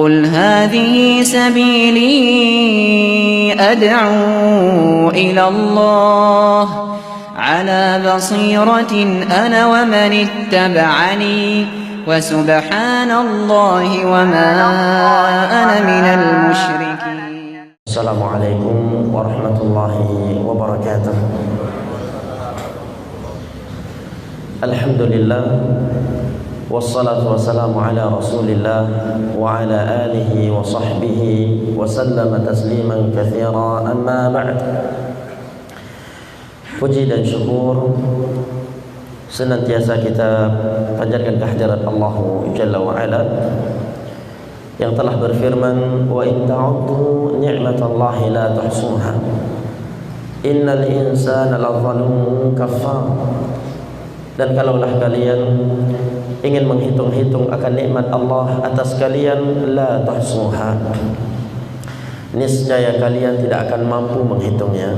قل هذه سبيلي أدعو إلى الله على بصيرة أنا ومن اتبعني وسبحان الله وما أنا من المشركين. السلام عليكم ورحمة الله وبركاته. الحمد لله والصلاة والسلام على رسول الله وعلى آله وصحبه وسلم تسليما كثيرا. أما بعد, puji dan syukur senantiasa kita panjatkan kehadirat Allah Jalla wa'ala yang telah berfirman, wa in ta'uddu ni'matallahi la tuhsuha innal insana lazalumun kafar. Dan kalaulah kalian ingin menghitung-hitung akan nikmat Allah atas kalian, la tuhsuha, niscaya kalian tidak akan mampu menghitungnya.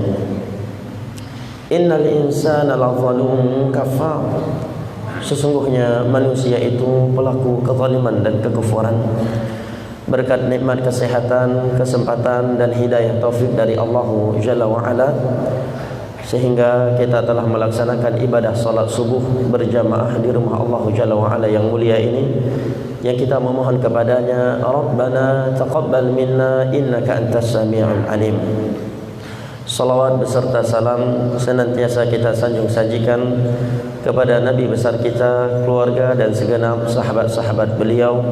Innal insana lazalumun kafar, sesungguhnya manusia itu pelaku kezaliman dan kekufuran. Berkat nikmat kesehatan, kesempatan dan hidayah taufik dari Allah Jalla wa'ala, sehingga kita telah melaksanakan ibadah salat subuh berjamaah di rumah Allah Jalla wa'ala yang mulia ini, yang kita memohon kepadanya, Rabbana taqabbal minna innaka antas sami'ul alim. Salawat beserta salam senantiasa kita sanjung sajikan kepada Nabi besar kita, keluarga dan segenap sahabat-sahabat beliau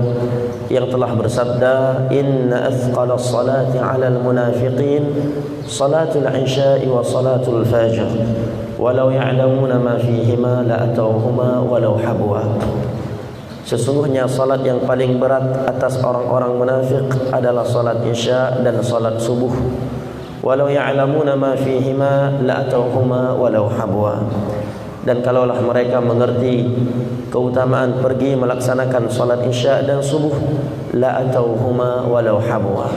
yang telah bersabda, inna athqala salati 'alal munafiqin salatul isya'i wa salatul fajr walau ya'lamuna ma fihima la atawhuma walau habwa. Sesungguhnya salat yang paling berat atas orang-orang munafik adalah salat isya dan salat subuh. Walau ya'lamuna ma fihima la atawhuma walau habwa. Dan kalaulah mereka mengerti keutamaan pergi melaksanakan salat isya dan subuh, la atauhuma walau habwa,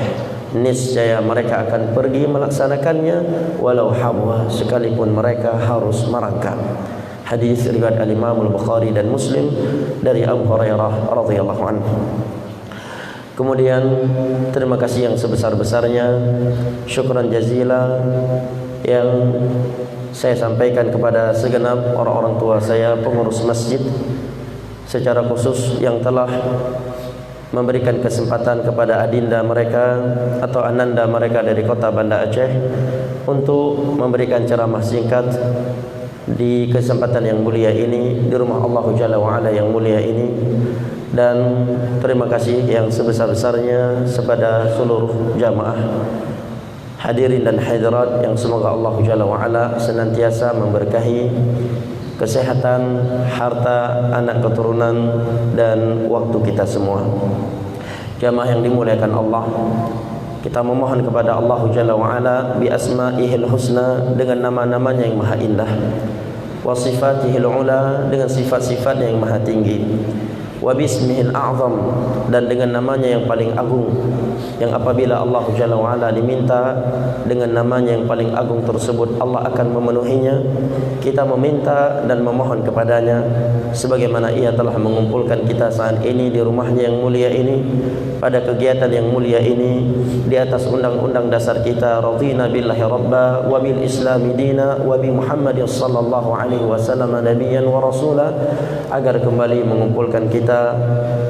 niscaya mereka akan pergi melaksanakannya walau habwa, sekalipun mereka harus merangkak. Hadis riwayat al-Imam al-Bukhari dan Muslim dari Abu Hurairah radhiyallahu anhu. Kemudian terima kasih yang sebesar-besarnya, syukran jazila yang saya sampaikan kepada segenap orang-orang tua saya, pengurus masjid, secara khusus yang telah memberikan kesempatan kepada adinda mereka atau ananda mereka dari kota Banda Aceh untuk memberikan ceramah singkat di kesempatan yang mulia ini, di rumah Allah Jalla wa'ala yang mulia ini. Dan terima kasih yang sebesar-besarnya kepada seluruh jamaah hadirin dan hadirat yang semoga Allah Jalla wa'ala senantiasa memberkahi kesehatan, harta, anak keturunan dan waktu kita semua. Jamaah yang dimuliakan Allah, kita memohon kepada Allah Jalla wa'ala bi asma'ihil husna, dengan nama-namanya yang maha indah, wa sifatihil ula, dengan sifat-sifatnya yang maha tinggi, wa bismihil a'zam, dan dengan namanya yang paling agung, yang apabila Allah Jalla wa'ala diminta dengan namanya yang paling agung tersebut, Allah akan memenuhinya. Kita meminta dan memohon kepadanya sebagaimana ia telah mengumpulkan kita saat ini di rumahnya yang mulia ini, pada kegiatan yang mulia ini, di atas undang-undang dasar kita, radhina billahi rabba wa bil islami dina wa bi Muhammadin sallallahu alaihi wasallam nabiyyan wa rasula, agar kembali mengumpulkan kita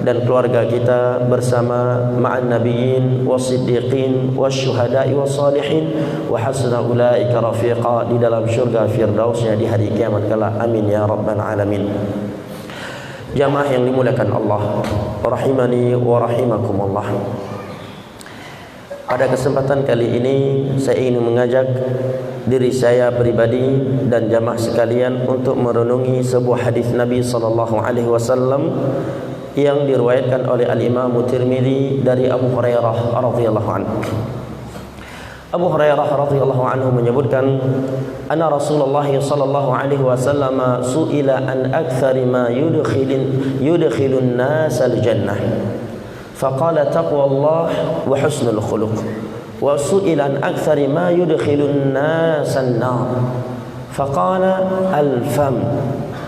dan keluarga kita bersama ma'an nabiyyin wasiddiqin wasyuhada'i wassalihin wa hasuna ulaika rafiqa, di dalam syurga firdausnya di hari kiamat kelak. Amin ya rabbal alamin. Jamaah yang dimuliakan Allah, rahimani wa rahimakumullah. Pada kesempatan kali ini saya ingin mengajak diri saya pribadi dan jamaah sekalian untuk merenungi sebuah hadis Nabi sallallahu alaihi wasallam yang diriwayatkan oleh Al-Imam Tirmidzi dari Abu Hurairah radhiyallahu anhu. Abu Hurairah radhiyallahu anhu menyebutkan, anna Rasulullah sallallahu alaihi wasallam su'ila an aktsari ma yudkhilun nas al-jannah, faqala taqwallah wa husnul khuluq, wa su'ila an aktsari ma yudkhilun nas an-nar, faqala al-fam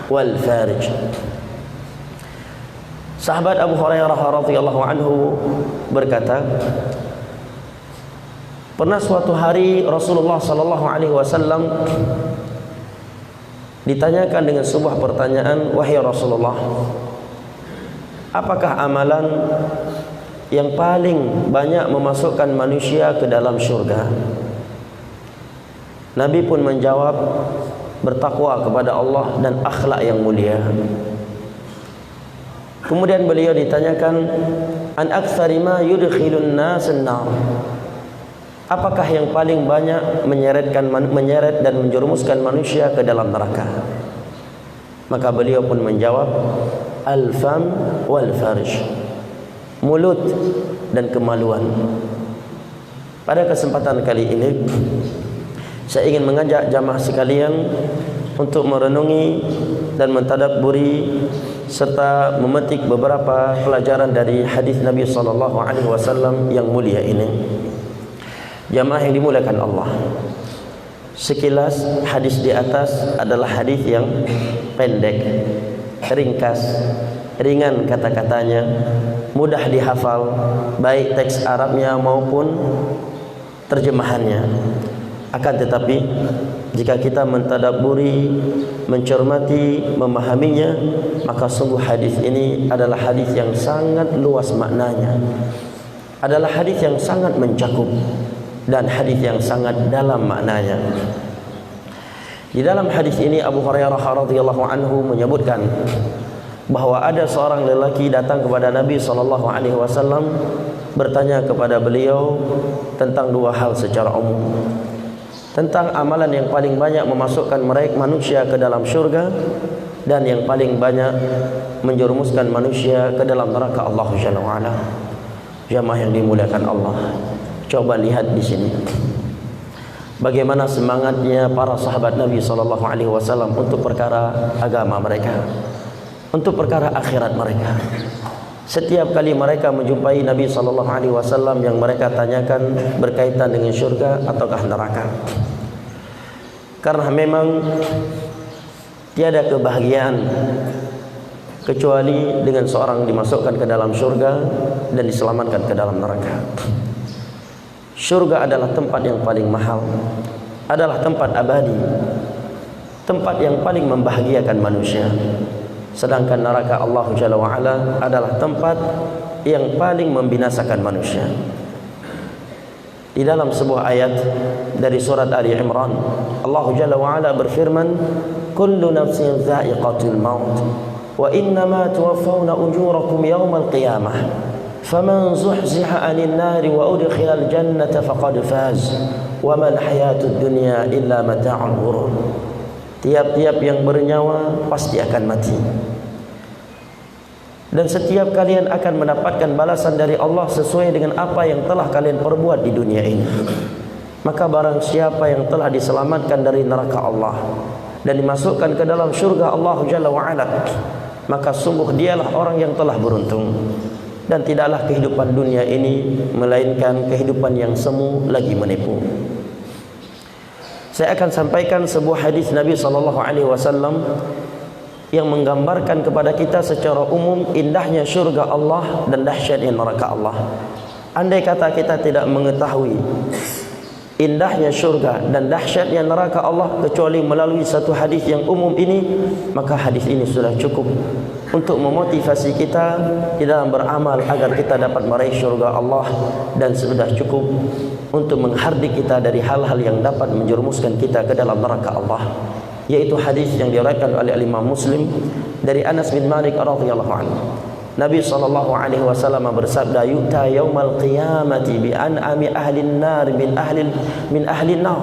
wal farj. Sahabat Abu Hurairah radhiyallahu anhu berkata, pernah suatu hari Rasulullah sallallahu alaihi wasallam ditanyakan dengan sebuah pertanyaan, wahai Rasulullah, apakah amalan yang paling banyak memasukkan manusia ke dalam syurga? Nabi pun menjawab, bertakwa kepada Allah dan akhlak yang mulia. Kemudian beliau ditanyakan, an aktsari ma yudkhilun nas an-nar, apakah yang paling banyak menyeret dan menjerumuskan manusia ke dalam neraka? Maka beliau pun menjawab, al-fam wal farj, mulut dan kemaluan. Pada kesempatan kali ini saya ingin mengajak jamaah sekalian untuk merenungi dan mentadabburi serta memetik beberapa pelajaran dari hadis Nabi sallallahu alaihi wasallam yang mulia ini. Jamaah yang dimuliakan Allah, sekilas hadis di atas adalah hadis yang pendek, ringkas, ringan kata-katanya, mudah dihafal, baik teks Arabnya maupun terjemahannya. Akan tetapi jika kita mentadabburi, mencermati, memahaminya, maka sungguh hadis ini adalah hadis yang sangat luas maknanya, adalah hadis yang sangat mencakup, dan hadis yang sangat dalam maknanya. Di dalam hadis ini Abu Hurairah radhiyallahu anhu menyebutkan bahwa ada seorang lelaki datang kepada Nabi sallallahu alaihi wasallam bertanya kepada beliau tentang dua hal secara umum, tentang amalan yang paling banyak memasukkan mereka manusia ke dalam syurga dan yang paling banyak menjerumuskan manusia ke dalam neraka Allah Jalla wa Ala. Jamaah yang dimuliakan Allah, coba lihat di sini bagaimana semangatnya para sahabat Nabi sallallahu alaihi wasallam untuk perkara agama mereka, untuk perkara akhirat mereka. Setiap kali mereka menjumpai Nabi sallallahu alaihi wasallam, yang mereka tanyakan berkaitan dengan syurga ataukah neraka. Karena memang tiada kebahagiaan kecuali dengan seorang dimasukkan ke dalam syurga dan diselamatkan ke dalam neraka. Syurga adalah tempat yang paling mahal, adalah tempat abadi, tempat yang paling membahagiakan manusia. Sedangkan neraka Allah Jalla wa Ala adalah tempat yang paling membinasakan manusia. Di dalam sebuah ayat dari surat Ali Imran, Allah Jalla wa Ala berfirman, kullu nafsin dha'iqatul maut wa innama tuwaffawna ujurakum yawmal qiyamah faman zuhziha 'anil nari wa udkhilal jannata faqad faz wa mal hayatud dunya illa mata'ul ghurur. Tiap-tiap yang bernyawa pasti akan mati, dan setiap kalian akan mendapatkan balasan dari Allah sesuai dengan apa yang telah kalian perbuat di dunia ini. Maka barang siapa yang telah diselamatkan dari neraka Allah dan dimasukkan ke dalam syurga Allah Jalla wa Ala, maka sungguh dialah orang yang telah beruntung. Dan tidaklah kehidupan dunia ini melainkan kehidupan yang semu lagi menipu. Saya akan sampaikan sebuah hadis Nabi sallallahu alaihi wasallam yang menggambarkan kepada kita secara umum indahnya syurga Allah dan dahsyatnya neraka Allah. Andai kata kita tidak mengetahui indahnya syurga dan dahsyatnya neraka Allah kecuali melalui satu hadis yang umum ini, maka hadis ini sudah cukup untuk memotivasi kita di dalam beramal agar kita dapat meraih syurga Allah, dan sudah cukup untuk menghardik kita dari hal-hal yang dapat menjerumuskan kita ke dalam neraka Allah, yaitu hadis yang diriwayatkan oleh Imam Muslim dari Anas bin Malik radhiyallahu anhu. Nabi sallallahu alaihi wasallam bersabda, yu'ta yaumal qiyamati bi an'ami ahli an-nar min ahli an-nar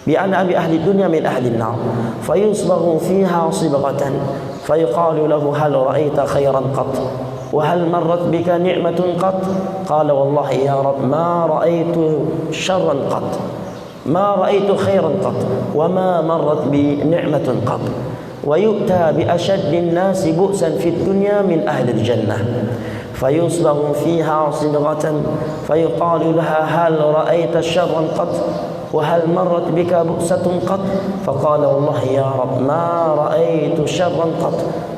bi an'ami ahli dunya min ahli an-nar fayusbaghu fiha sibghatan fayuqalu lahu hal ra'aita khairan qat wa hal marrat bika ni'matun qat qala wallahi ya rab ma ra'aitu sharran qat ma ra'aitu khairan qat wa ma marrat bi ni'matun qat wa yu'ta bi ashaddin nasi bu'san fid dunya min ahli al-jannah fayusbaghu fiha sibghatan fayuqalu laha hal ra'aita sharran qat wa hal marrat bika bu'satun qat faqala wallahi ya rab ma ra'aitu sharran qat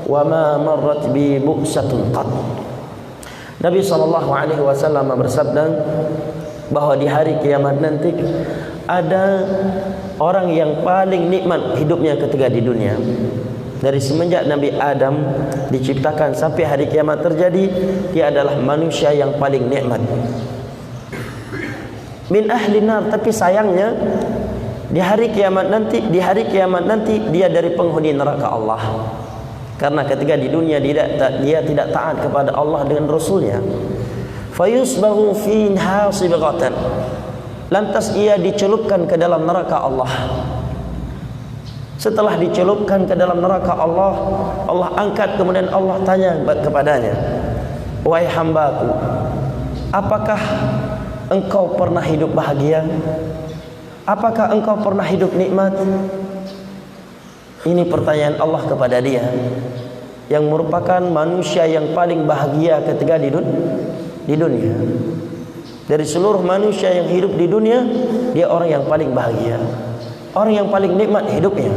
wa ma marrat bi bu'satun qat. Nabi SAW bersabda bahwa di hari kiamat nanti ada orang yang paling nikmat hidupnya ketika di dunia. Dari semenjak Nabi Adam diciptakan sampai hari kiamat terjadi, dia adalah manusia yang paling nikmat. Min ahli nar, tapi sayangnya di hari kiamat nanti dia dari penghuni neraka Allah. Karena ketika di dunia dia tidak taat kepada Allah dengan Rasulnya. Fayusbahu fiha sibghatan. Lantas ia dicelupkan ke dalam neraka Allah. Setelah dicelupkan ke dalam neraka Allah, Allah angkat, kemudian Allah tanya kepadanya, wahai hambaku, apakah engkau pernah hidup bahagia? Apakah engkau pernah hidup nikmat? Ini pertanyaan Allah kepada dia, yang merupakan manusia yang paling bahagia ketika di dunia. Dari seluruh manusia yang hidup di dunia, dia orang yang paling bahagia, orang yang paling nikmat hidupnya.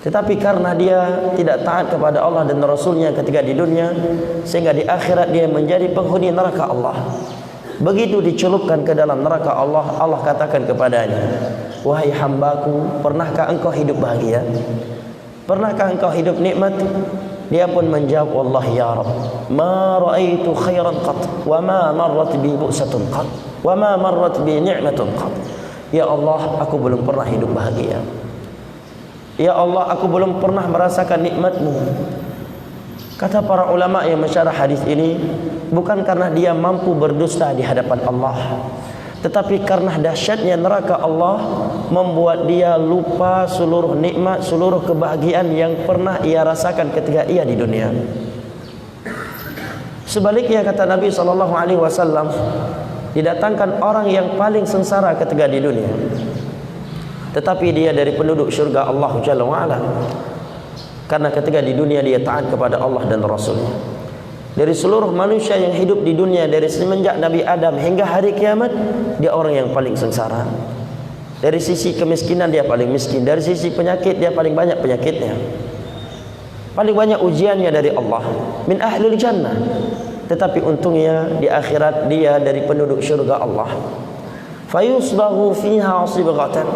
Tetapi karena dia tidak taat kepada Allah dan Rasulnya ketika di dunia, sehingga di akhirat dia menjadi penghuni neraka Allah. Begitu dicelupkan ke dalam neraka Allah, Allah katakan kepadanya, wahai hambaku, pernahkah engkau hidup bahagia? Pernahkah engkau hidup nikmat? Dia pun menjawab, wallahi ya Rabb, ma ra'aitu khairan qat, wa ma marrat bi bu'satun qat, wa ma marrat bi ni'matun qat. Ya Allah, aku belum pernah hidup bahagia. Ya Allah, aku belum pernah merasakan nikmat-Mu. Kata para ulama yang mensyarah hadis ini, bukan karena dia mampu berdusta di hadapan Allah, tetapi karena dahsyatnya neraka Allah membuat dia lupa seluruh nikmat, seluruh kebahagiaan yang pernah ia rasakan ketika ia di dunia. Sebaliknya kata Nabi SAW, didatangkan orang yang paling sengsara ketika di dunia, tetapi dia dari penduduk syurga Allah Jalla wa'ala, karena ketika di dunia dia taat kepada Allah dan Rasulnya. Dari seluruh manusia yang hidup di dunia, dari semenjak Nabi Adam hingga hari kiamat, dia orang yang paling sengsara. Dari sisi kemiskinan dia paling miskin, dari sisi penyakit dia paling banyak penyakitnya, paling banyak ujiannya dari Allah. Min ahlil jannah, tetapi untungnya di akhirat dia dari penduduk syurga Allah. Fayusbahu fiha sibghatan.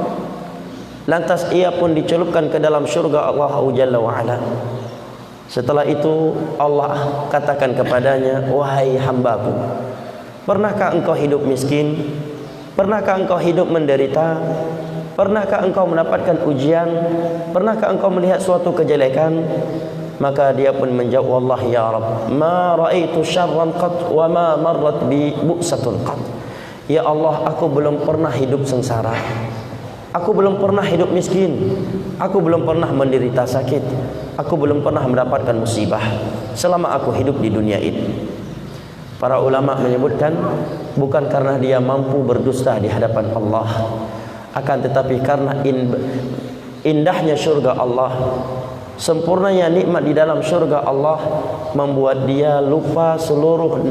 Lantas ia pun dicelupkan ke dalam syurga Allah Jalla wa'ala. Setelah itu Allah katakan kepadanya, wahai hambaku, pernahkah engkau hidup miskin? Pernahkah engkau hidup menderita? Pernahkah engkau mendapatkan ujian? Pernahkah engkau melihat suatu kejelekan? Maka dia pun menjawab, wallahi ya Rabb, ma ra'aitu syarran qat, wa ma marrat bi bu'satun qat. Ya Allah, aku belum pernah hidup sengsara, aku belum pernah hidup miskin, aku belum pernah menderita sakit, aku belum pernah mendapatkan musibah selama aku hidup di dunia ini. Para ulama menyebutkan, bukan karena dia mampu berdusta di hadapan Allah, akan tetapi karena indahnya syurga Allah, sempurnanya nikmat di dalam syurga Allah, membuat dia lupa seluruh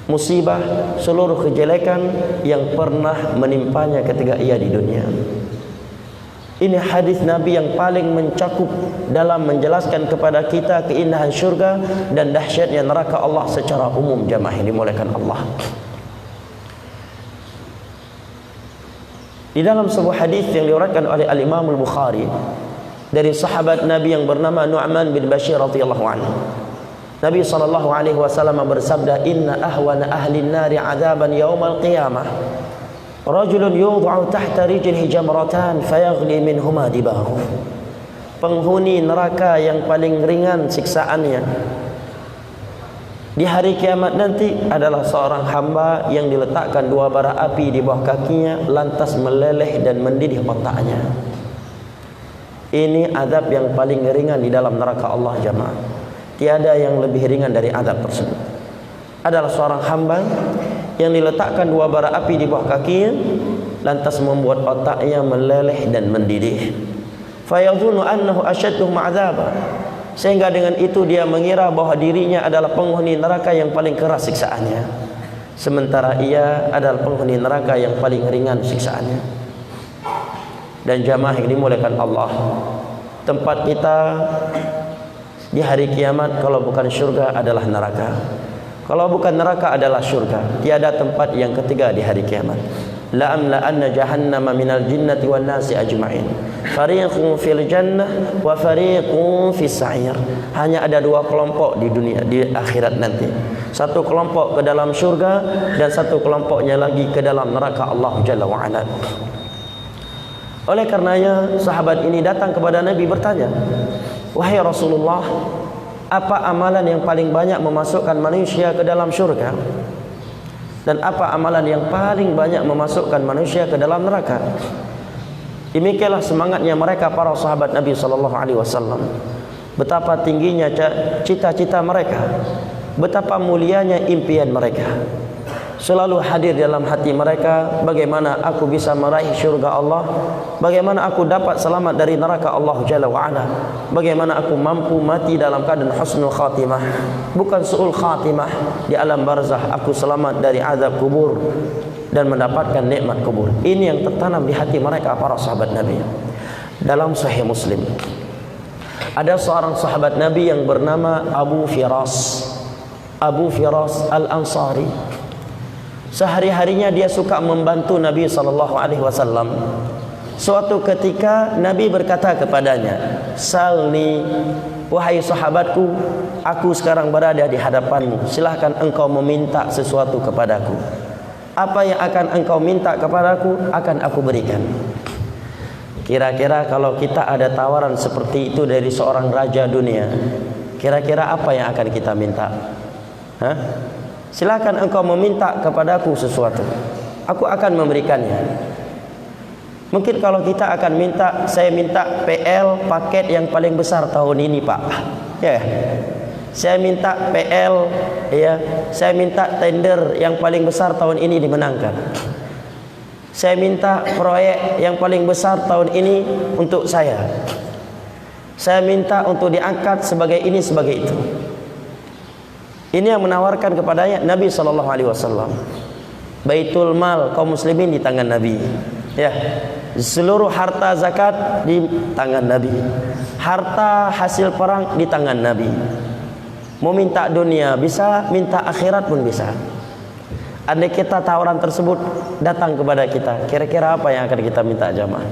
musibah, seluruh kejelekan yang pernah menimpanya ketika ia di dunia. Ini hadis Nabi yang paling mencakup dalam menjelaskan kepada kita keindahan syurga dan dahsyatnya neraka Allah secara umum. Jamaah yang dimuliakan Allah, di dalam sebuah hadis yang diriwayatkan oleh Al-Imam Al-Bukhari dari sahabat Nabi yang bernama Nu'man bin Bashir radhiyallahu anhu, Nabi SAW bersabda, inna ahwana ahli nari azaban yaumal qiyamah rajulun yudha'u tahta rijlihi jamratan fayaghli minhuma dibahu. Penghuni neraka yang paling ringan siksaannya di hari kiamat nanti adalah seorang hamba yang diletakkan dua bara api di bawah kakinya, lantas meleleh dan mendidih otaknya. Ini azab yang paling ringan di dalam neraka Allah jamaah. Tiada yang lebih ringan dari azab tersebut. Adalah seorang hamba yang diletakkan dua bara api di bawah kakinya, lantas membuat otaknya meleleh dan mendidih. Fayadhunnu annahu ashadduhum 'adzaba, sehingga dengan itu dia mengira bahwa dirinya adalah penghuni neraka yang paling keras siksaannya, sementara ia adalah penghuni neraka yang paling ringan siksaannya. Dan jamaah yang dimuliakan Allah, tempat kita Di hari kiamat kalau bukan syurga adalah neraka, kalau bukan neraka adalah syurga. Tiada tempat yang ketiga di hari kiamat. La amla'anna jahannama minal jinnati wan nasi ajma'in. Fariqun fil jannah wa fariqun fis sa'ir. Hanya ada dua kelompok di dunia, di akhirat nanti. Satu kelompok ke dalam syurga dan satu kelompoknya lagi ke dalam neraka Allah Jalla wa Ala. Oleh karenanya sahabat ini datang kepada Nabi bertanya, "Wahai Rasulullah, apa amalan yang paling banyak memasukkan manusia ke dalam syurga? Dan apa amalan yang paling banyak memasukkan manusia ke dalam neraka?" Demikianlah semangatnya mereka para sahabat Nabi sallallahu alaihi wasallam. Betapa tingginya cita-cita mereka, betapa mulianya impian mereka. Selalu hadir dalam hati mereka, bagaimana aku bisa meraih syurga Allah, bagaimana aku dapat selamat dari neraka Allah Jalla wa Ala, bagaimana aku mampu mati dalam keadaan husnul khatimah, bukan su'ul khatimah. Di alam barzah aku selamat dari azab kubur dan mendapatkan nikmat kubur. Ini yang tertanam di hati mereka para sahabat Nabi. Dalam Sahih Muslim ada seorang sahabat Nabi yang bernama Abu Firas Al-Ansari. Sehari-harinya dia suka membantu Nabi SAW. Suatu ketika Nabi berkata kepadanya, "Salni, wahai sahabatku, aku sekarang berada di hadapanmu. Silahkan engkau meminta sesuatu kepadaku. Apa yang akan engkau minta kepadaku akan aku berikan." Kira-kira kalau kita ada tawaran seperti itu dari seorang raja dunia, kira-kira apa yang akan kita minta? Hah? Silakan engkau meminta kepadaku sesuatu, aku akan memberikannya. Mungkin kalau kita akan minta, saya minta PL paket yang paling besar tahun ini, Pak. Ya. Saya minta PL, ya. Saya minta tender yang paling besar tahun ini dimenangkan. Saya minta proyek yang paling besar tahun ini untuk saya. Saya minta untuk diangkat sebagai ini, sebagai itu. Ini yang menawarkan kepadanya Nabi SAW. Baitul mal kaum muslimin di tangan Nabi. Ya, seluruh harta zakat di tangan Nabi. Harta hasil perang di tangan Nabi. Mau minta dunia bisa, minta akhirat pun bisa. Andai kita tawaran tersebut datang kepada kita, kira-kira apa yang akan kita minta jamaah?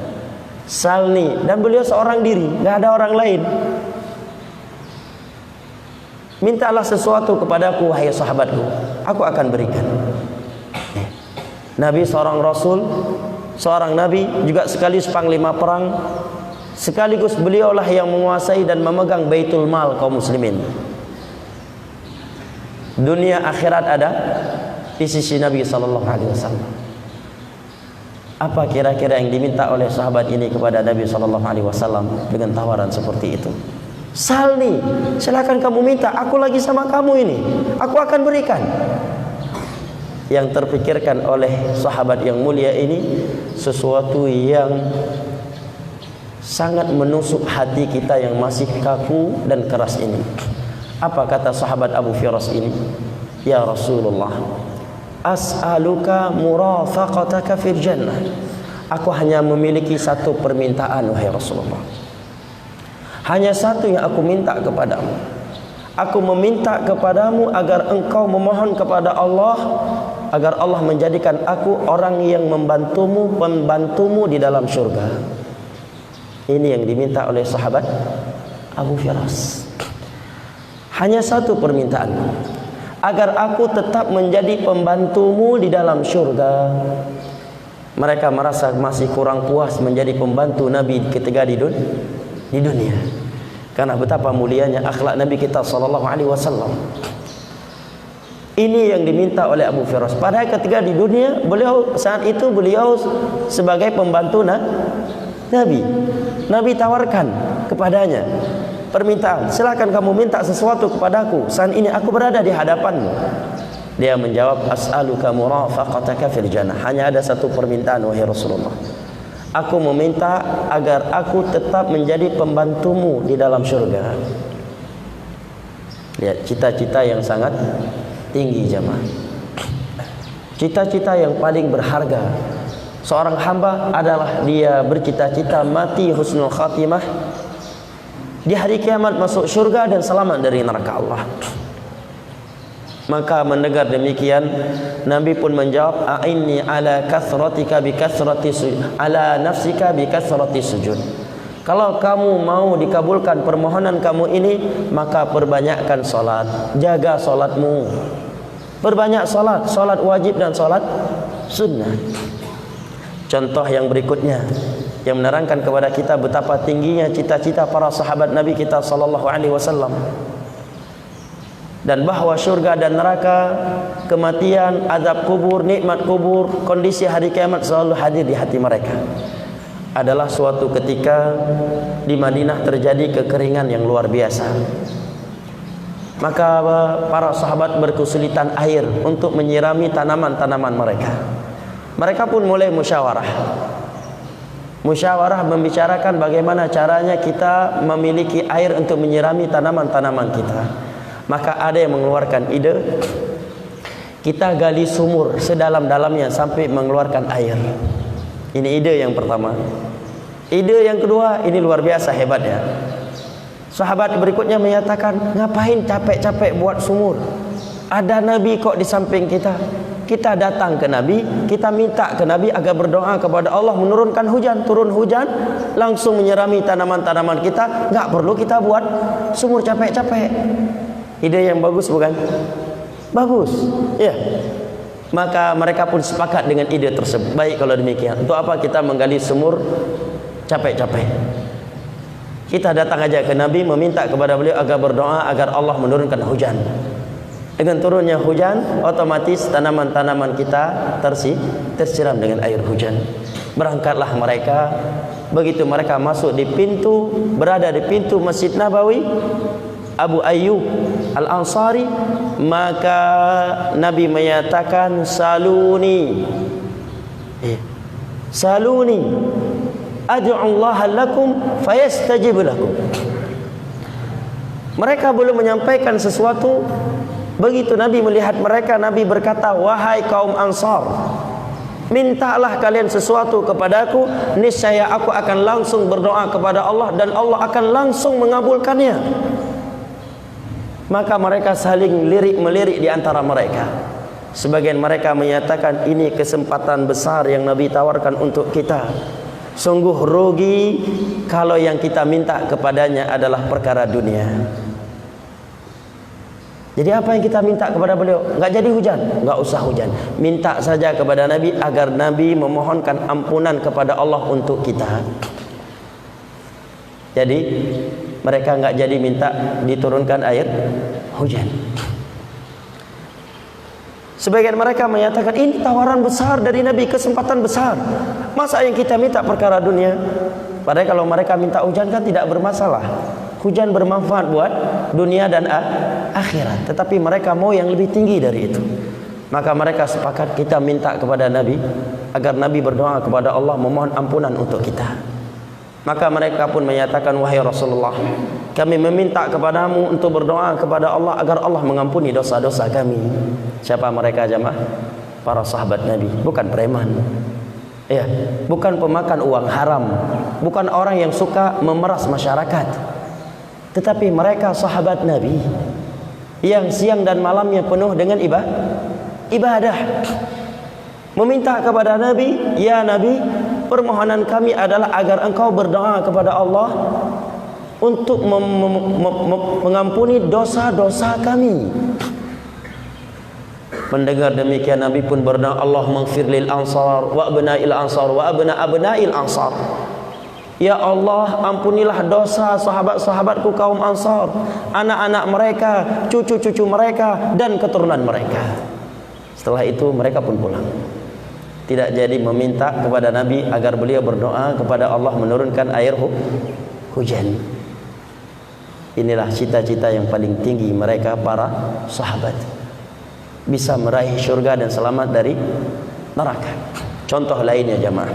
Salni, dan beliau seorang diri, nggak ada orang lain. Mintalah sesuatu kepadaku wahai sahabatku, aku akan berikan. Nabi seorang rasul, seorang nabi, juga sekaligus panglima perang, sekaligus beliaulah yang menguasai dan memegang baitul mal kaum muslimin. Dunia akhirat ada di sisi Nabi SAW. Apa kira-kira yang diminta oleh sahabat ini kepada Nabi SAW dengan tawaran seperti itu? Salni, silakan kamu minta, aku lagi sama kamu ini, aku akan berikan. Yang terpikirkan oleh sahabat yang mulia ini sesuatu yang sangat menusuk hati kita yang masih kaku dan keras ini. Apa kata sahabat Abu Firas ini? Ya Rasulullah, as'aluka murafaqataka fil jannah. Aku hanya memiliki satu permintaan wahai Rasulullah. Hanya satu yang aku minta kepadamu. Aku meminta kepadamu agar engkau memohon kepada Allah, agar Allah menjadikan aku orang yang membantumu di dalam syurga. Ini yang diminta oleh sahabat Abu Firas. Hanya satu permintaan, agar aku tetap menjadi pembantumu di dalam syurga. Mereka merasa masih kurang puas menjadi pembantu Nabi ketika di dunia, karena betapa mulianya akhlak Nabi kita SAW. Ini yang diminta oleh Abu Firas. Padahal ketika di dunia saat itu beliau sebagai pembantu Nabi. Nabi tawarkan kepadanya permintaan, silakan kamu minta sesuatu kepadaku, saat ini aku berada di hadapanmu. Dia menjawab, as'aluka murafaqataka fil jannah. Hanya ada satu permintaan wahai Rasulullah, aku meminta agar aku tetap menjadi pembantumu di dalam syurga. Lihat cita-cita yang sangat tinggi jemaah. Cita-cita yang paling berharga seorang hamba adalah dia bercita-cita mati husnul khatimah di hari kiamat masuk syurga dan selamat dari neraka Allah. Maka mendengar demikian, Nabi pun menjawab, a'inni ala kathratika bi kathrati ala nafsika bi kathrati sujud. Kalau kamu mau dikabulkan permohonan kamu ini, maka perbanyakkan salat, jaga salatmu. Perbanyak salat, salat wajib dan salat sunnah. Contoh yang berikutnya yang menerangkan kepada kita betapa tingginya cita-cita para sahabat Nabi kita sallallahu alaihi wasallam, dan bahawa syurga dan neraka, kematian, azab kubur, nikmat kubur, kondisi hari kiamat selalu hadir di hati mereka. Adalah suatu ketika di Madinah terjadi kekeringan yang luar biasa. Maka para sahabat berkesulitan air untuk menyirami tanaman-tanaman mereka. Mereka pun mulai musyawarah. Musyawarah membicarakan bagaimana caranya kita memiliki air untuk menyirami tanaman-tanaman kita. Maka ada yang mengeluarkan ide, kita gali sumur sedalam-dalamnya sampai mengeluarkan air. Ini ide yang pertama. Ide yang kedua, ini luar biasa hebatnya. Sahabat berikutnya menyatakan, ngapain capek-capek buat sumur? Ada Nabi kok di samping kita. Kita datang ke Nabi, kita minta ke Nabi agar berdoa kepada Allah menurunkan hujan. Turun hujan, langsung menyirami tanaman-tanaman kita. Nggak perlu kita buat sumur capek-capek. Ide yang bagus bukan? Bagus, ya. Maka mereka pun sepakat dengan ide tersebut. Baik kalau demikian, untuk apa kita menggali sumur capek-capek? Kita datang aja ke Nabi, meminta kepada beliau agar berdoa agar Allah menurunkan hujan. Dengan turunnya hujan, otomatis tanaman-tanaman kita tersiram dengan air hujan. Berangkatlah mereka. Begitu mereka masuk di pintu, berada di pintu Masjid Nabawi, Abu Ayyub Al-Ansari, maka Nabi menyatakan, saluni ad'u Allah lakum fayastajib lakum. Mereka belum menyampaikan sesuatu, begitu Nabi melihat mereka, Nabi berkata, wahai kaum Ansar, mintalah kalian sesuatu kepadaku, niscaya aku akan langsung berdoa kepada Allah dan Allah akan langsung mengabulkannya. Maka mereka saling lirik-melirik di antara mereka. Sebagian mereka menyatakan, ini kesempatan besar yang Nabi tawarkan untuk kita. Sungguh rugi kalau yang kita minta kepadanya adalah perkara dunia. Jadi apa yang kita minta kepada beliau? Enggak jadi hujan, enggak usah hujan. Minta saja kepada Nabi agar Nabi memohonkan ampunan kepada Allah untuk kita. Jadi mereka enggak jadi minta diturunkan air hujan. Sebagian mereka menyatakan, ini tawaran besar dari Nabi, kesempatan besar. Masa yang kita minta perkara dunia? Padahal kalau mereka minta hujan kan tidak bermasalah. Hujan bermanfaat buat dunia dan akhirat. Tetapi mereka mau yang lebih tinggi dari itu. Maka mereka sepakat, kita minta kepada Nabi agar Nabi berdoa kepada Allah memohon ampunan untuk kita. Maka mereka pun menyatakan, wahai Rasulullah, kami meminta kepadamu untuk berdoa kepada Allah agar Allah mengampuni dosa-dosa kami. Siapa mereka jamaah? Para sahabat Nabi, bukan preman. Ya, bukan pemakan uang haram, bukan orang yang suka memeras masyarakat. Tetapi mereka sahabat Nabi yang siang dan malamnya penuh dengan ibadah. Meminta kepada Nabi, ya Nabi, permohonan kami adalah agar engkau berdoa kepada Allah untuk mengampuni dosa-dosa kami. Mendengar demikian, Nabi pun berdoa, Allahumma ighfir lil ansar wa abna'il ansar wa abna'il ansar. Ya Allah, ampunilah dosa sahabat-sahabatku kaum Ansar, anak-anak mereka, cucu-cucu mereka dan keturunan mereka. Setelah itu mereka pun pulang. Tidak jadi meminta kepada Nabi agar beliau berdoa kepada Allah menurunkan air hujan. Inilah cita-cita yang paling tinggi mereka para sahabat, bisa meraih syurga dan selamat dari neraka. Contoh lainnya jamaah,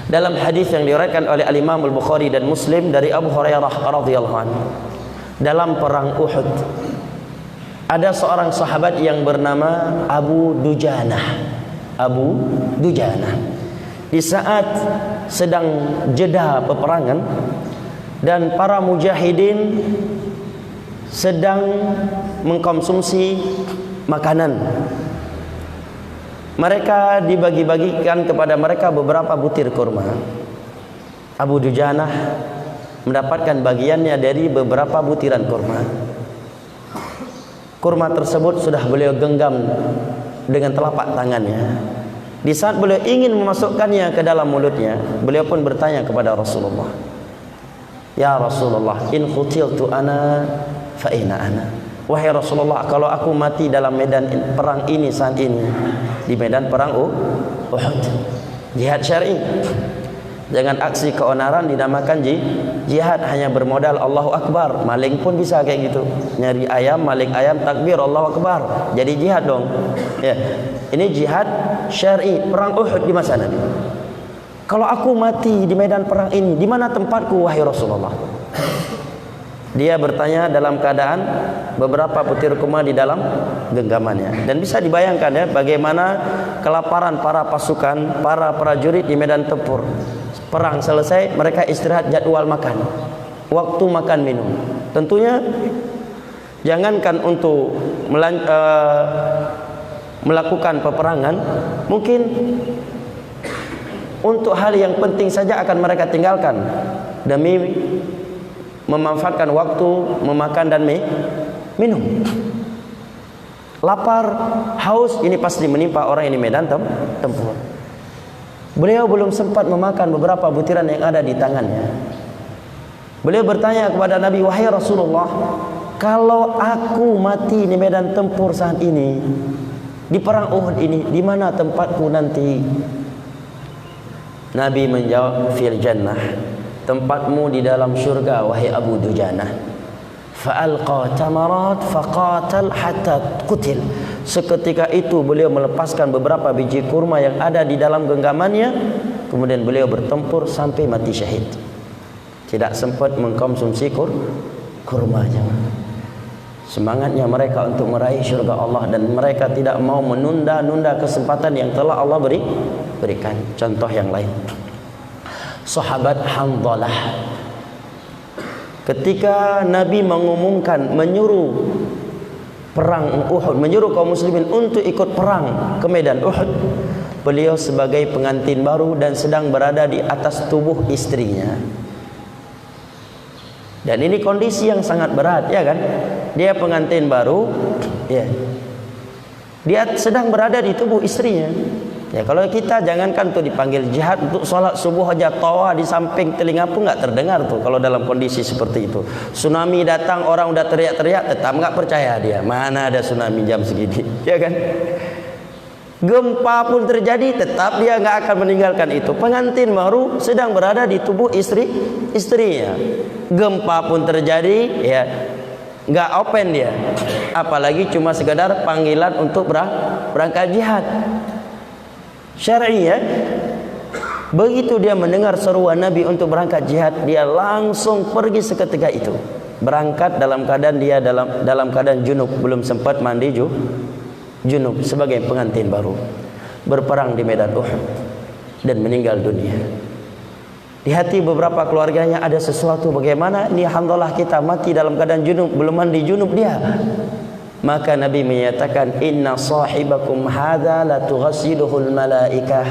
dalam hadis yang diriwayatkan oleh Al-Imam Al-Bukhari dan Muslim dari Abu Hurairah radhiyallahu anhu, dalam perang Uhud ada seorang sahabat yang bernama Abu Dujanah. Di saat sedang jeda peperangan, dan para mujahidin sedang mengkonsumsi makanan. Mereka dibagi-bagikan kepada mereka beberapa butir kurma. Abu Dujanah mendapatkan bagiannya dari beberapa butiran kurma. Kurma tersebut sudah beliau genggam dengan telapak tangannya. Di saat beliau ingin memasukkannya ke dalam mulutnya, beliau pun bertanya kepada Rasulullah, "Ya Rasulullah, in qutiltu ana fa aina ana?" Wahai Rasulullah, kalau aku mati dalam medan perang ini saat ini, di medan perang Uhud, jihad syar'i. Jangan aksi keonaran dinamakan jihad hanya bermodal Allahu Akbar. Maling pun bisa kayak gitu. Nyari ayam, maling ayam, takbir Allahu Akbar. Jadi jihad dong. Ya. Ini jihad syar'i, perang Uhud di masa Nabi. Kalau aku mati di medan perang ini, di mana tempatku wahai Rasulullah? Dia bertanya dalam keadaan beberapa butir kurma di dalam genggamannya. Dan bisa dibayangkan ya bagaimana kelaparan para pasukan, para prajurit di medan tempur. Perang selesai, mereka istirahat, jadwal makan, waktu makan minum. Tentunya jangankan untuk melakukan peperangan, mungkin untuk hal yang penting saja akan mereka tinggalkan demi memanfaatkan waktu memakan dan minum. Lapar, haus, ini pasti menimpa orang ini medan tempur. Beliau belum sempat memakan beberapa butiran yang ada di tangannya. Beliau bertanya kepada Nabi, "Wahai Rasulullah, kalau aku mati di medan tempur saat ini, di perang Uhud ini, di mana tempatku nanti?" Nabi menjawab, "Fil jannah." Tempatmu di dalam syurga wahai Abu Dujanah. Fa'alqa tamarat faqatal hatta qutil. Seketika itu beliau melepaskan beberapa biji kurma yang ada di dalam genggamannya, kemudian beliau bertempur sampai mati syahid. Tidak sempat mengkonsumsi kurma. Semangatnya mereka untuk meraih syurga Allah, dan mereka tidak mau menunda-nunda kesempatan yang telah Allah berikan. Contoh yang lain, sahabat Hanzalah, ketika Nabi mengumumkan menyuruh perang Uhud, menyuruh kaum muslimin untuk ikut perang ke medan Uhud, beliau sebagai pengantin baru dan sedang berada di atas tubuh istrinya. Dan ini kondisi yang sangat berat, ya kan? Dia pengantin baru, ya. Dia sedang berada di tubuh istrinya. Ya, kalau kita jangankan tuh dipanggil jihad, untuk sholat subuh aja tawa di samping telinga pun nggak terdengar tuh kalau dalam kondisi seperti itu. Tsunami datang, orang udah teriak-teriak, tetap nggak percaya dia. Mana ada tsunami jam segini, ya kan? Gempa pun terjadi, tetap dia nggak akan meninggalkan itu. Pengantin baru sedang berada di tubuh istrinya. Gempa pun terjadi, ya nggak open dia. Apalagi cuma sekedar panggilan untuk berangkat jihad syar'i, ya. Begitu dia mendengar seruan Nabi untuk berangkat jihad, dia langsung pergi seketika itu. Berangkat dalam keadaan dia dalam keadaan junub, belum sempat mandi junub, sebagai pengantin baru. Berperang di medan Uhud dan meninggal dunia. Di hati beberapa keluarganya ada sesuatu, bagaimana ini Hanzalah kita mati dalam keadaan junub, belum mandi junub dia. Maka Nabi menyatakan, "Inna sahibakum hadza la tughassiluhul malaikah."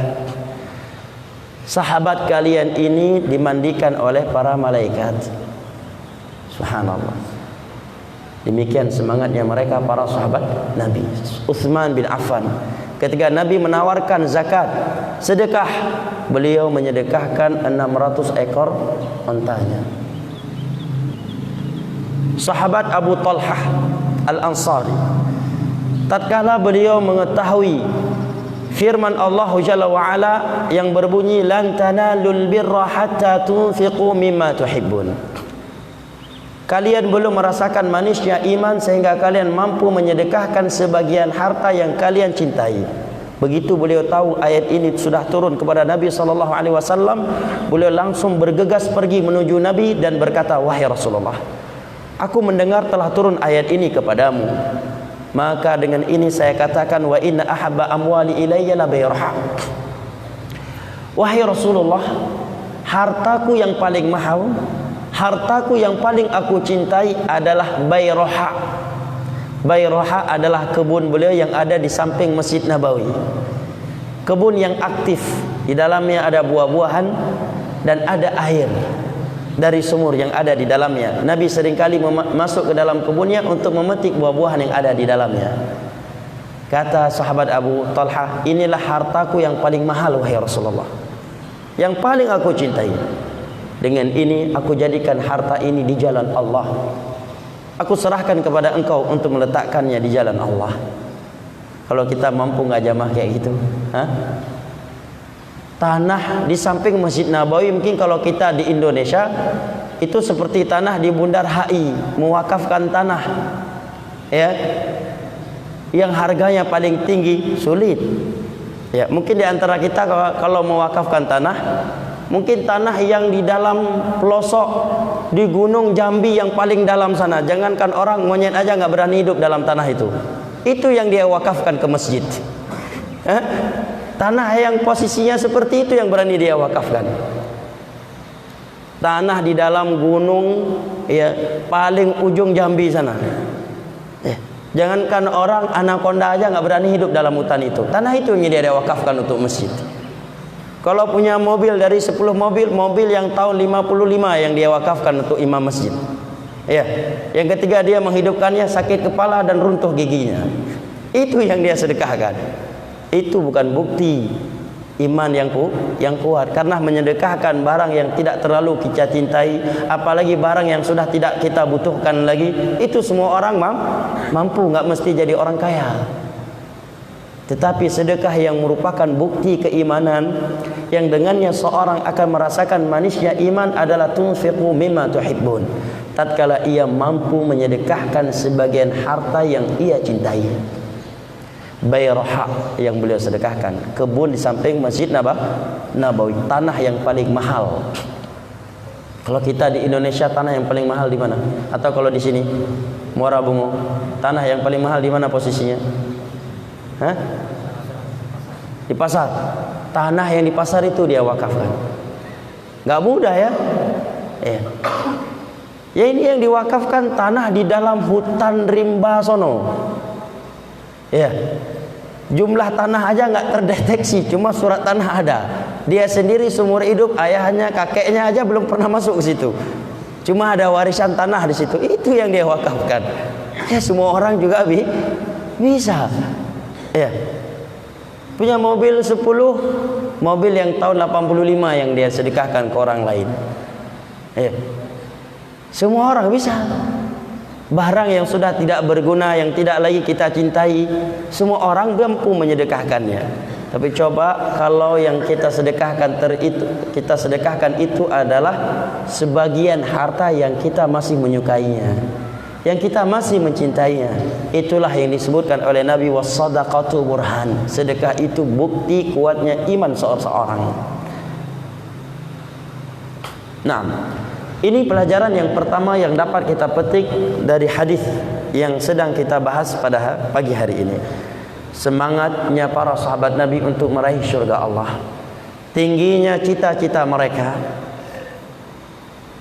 Sahabat kalian ini dimandikan oleh para malaikat. Subhanallah. Demikian semangatnya mereka para sahabat Nabi. Utsman bin Affan, ketika Nabi menawarkan zakat, sedekah, beliau menyedekahkan 600 ekor ontanya. Sahabat Abu Talhah Al-Ansari, tatkala beliau mengetahui firman Allah Jalla wa Ala yang berbunyi, "Lan tanalul birra hatta tunfiqu mimma tuhibbun." Kalian belum merasakan manisnya iman sehingga kalian mampu menyedekahkan sebagian harta yang kalian cintai. Begitu beliau tahu ayat ini sudah turun kepada Nabi SAW, beliau langsung bergegas pergi menuju Nabi dan berkata, "Wahai Rasulullah, aku mendengar telah turun ayat ini kepadamu. Maka dengan ini saya katakan, wa inna ahabba amwali ilayya la bayrha." Wahai Rasulullah, hartaku yang paling mahal, Hartaku yang paling aku cintai adalah Bayroha. Bayroha adalah kebun beliau yang ada di samping Masjid Nabawi. Kebun yang aktif, di dalamnya ada buah-buahan dan ada air dari sumur yang ada di dalamnya. Nabi seringkali masuk ke dalam kebunnya untuk memetik buah-buahan yang ada di dalamnya. Kata sahabat Abu Talha, inilah hartaku yang paling mahal wahai Rasulullah, yang paling aku cintai. Dengan ini aku jadikan harta ini di jalan Allah. Aku serahkan kepada engkau untuk meletakkannya di jalan Allah. Kalau kita mampu nggak jamah kayak gitu, tanah di samping Masjid Nabawi, mungkin kalau kita di Indonesia itu seperti tanah di Bundar HI, mewakafkan tanah, ya, yang harganya paling tinggi sulit. Ya, mungkin di antara kita kalau mewakafkan tanah, mungkin tanah yang di dalam pelosok di Gunung Jambi yang paling dalam sana, jangankan orang, monyet aja nggak berani hidup dalam tanah itu. Itu yang dia wakafkan ke masjid. Tanah yang posisinya seperti itu yang berani dia wakafkan. Tanah di dalam gunung, ya, paling ujung Jambi sana. Jangankan orang, anaconda aja nggak berani hidup dalam hutan itu. Tanah itu yang dia wakafkan untuk masjid. Kalau punya mobil dari 10 mobil yang tahun 55 yang dia wakafkan untuk imam masjid. Ya, yang ketiga dia menghidupkannya sakit kepala dan runtuh giginya. Itu yang dia sedekahkan. Itu bukan bukti iman yang kuat, karena menyedekahkan barang yang tidak terlalu kita cintai, apalagi barang yang sudah tidak kita butuhkan lagi, itu semua orang mampu, nggak mesti jadi orang kaya. Tetapi sedekah yang merupakan bukti keimanan, yang dengannya seorang akan merasakan manisnya iman, adalah tunfiqu mimma tuhibbun. Tatkala ia mampu menyedekahkan sebagian harta yang ia cintai. Bayroha yang beliau sedekahkan, kebun di samping Masjid Nabawi, tanah yang paling mahal. Kalau kita di Indonesia, tanah yang paling mahal di mana? Atau kalau di sini Muara Bungo, tanah yang paling mahal di mana posisinya? Di pasar. Tanah yang di pasar itu dia wakafkan. Gak mudah ya. Ya ini yang diwakafkan tanah di dalam hutan rimba sono. Ya, jumlah tanah aja nggak terdeteksi, cuma surat tanah ada. Dia sendiri seumur hidup, ayahnya, kakeknya aja belum pernah masuk ke situ. Cuma ada warisan tanah di situ. Itu yang dia wakafkan. Ya, semua orang juga bisa. Ya, punya mobil 10, mobil yang tahun 85 yang dia sedekahkan ke orang lain. Ya, semua orang bisa. Barang yang sudah tidak berguna, yang tidak lagi kita cintai, semua orang mampu menyedekahkannya. Tapi coba kalau yang kita sedekahkan itu adalah sebagian harta yang kita masih menyukainya, yang kita masih mencintainya. Itulah yang disebutkan oleh Nabi, was-shadaqatu burhan. Sedekah itu bukti kuatnya iman seorang. Nah, ini pelajaran yang pertama yang dapat kita petik dari hadis yang sedang kita bahas pada pagi hari ini. Semangatnya para sahabat Nabi untuk meraih surga Allah, tingginya cita-cita mereka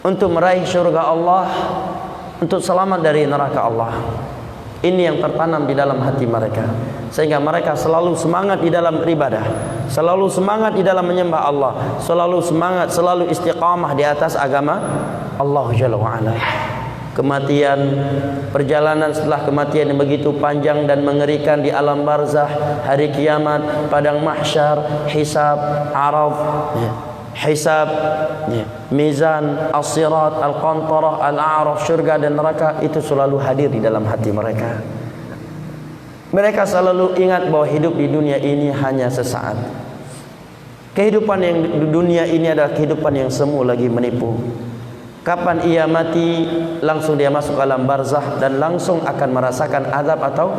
untuk meraih surga Allah, untuk selamat dari neraka Allah. Ini yang tertanam di dalam hati mereka, sehingga mereka selalu semangat di dalam beribadah, selalu semangat di dalam menyembah Allah, selalu semangat, selalu istiqamah di atas agama Allah Jalla wa'ala. Kematian, perjalanan setelah kematian yang begitu panjang dan mengerikan di alam barzah, hari kiamat, padang mahsyar, hisab, araf, hisab, mizan, as-sirat, al-qantarah, al-a'raf, syurga dan neraka, itu selalu hadir di dalam hati mereka. Mereka selalu ingat bahwa hidup di dunia ini hanya sesaat. Kehidupan yang di dunia ini adalah kehidupan yang semu lagi menipu. Kapan ia mati, langsung dia masuk alam barzah dan langsung akan merasakan azab atau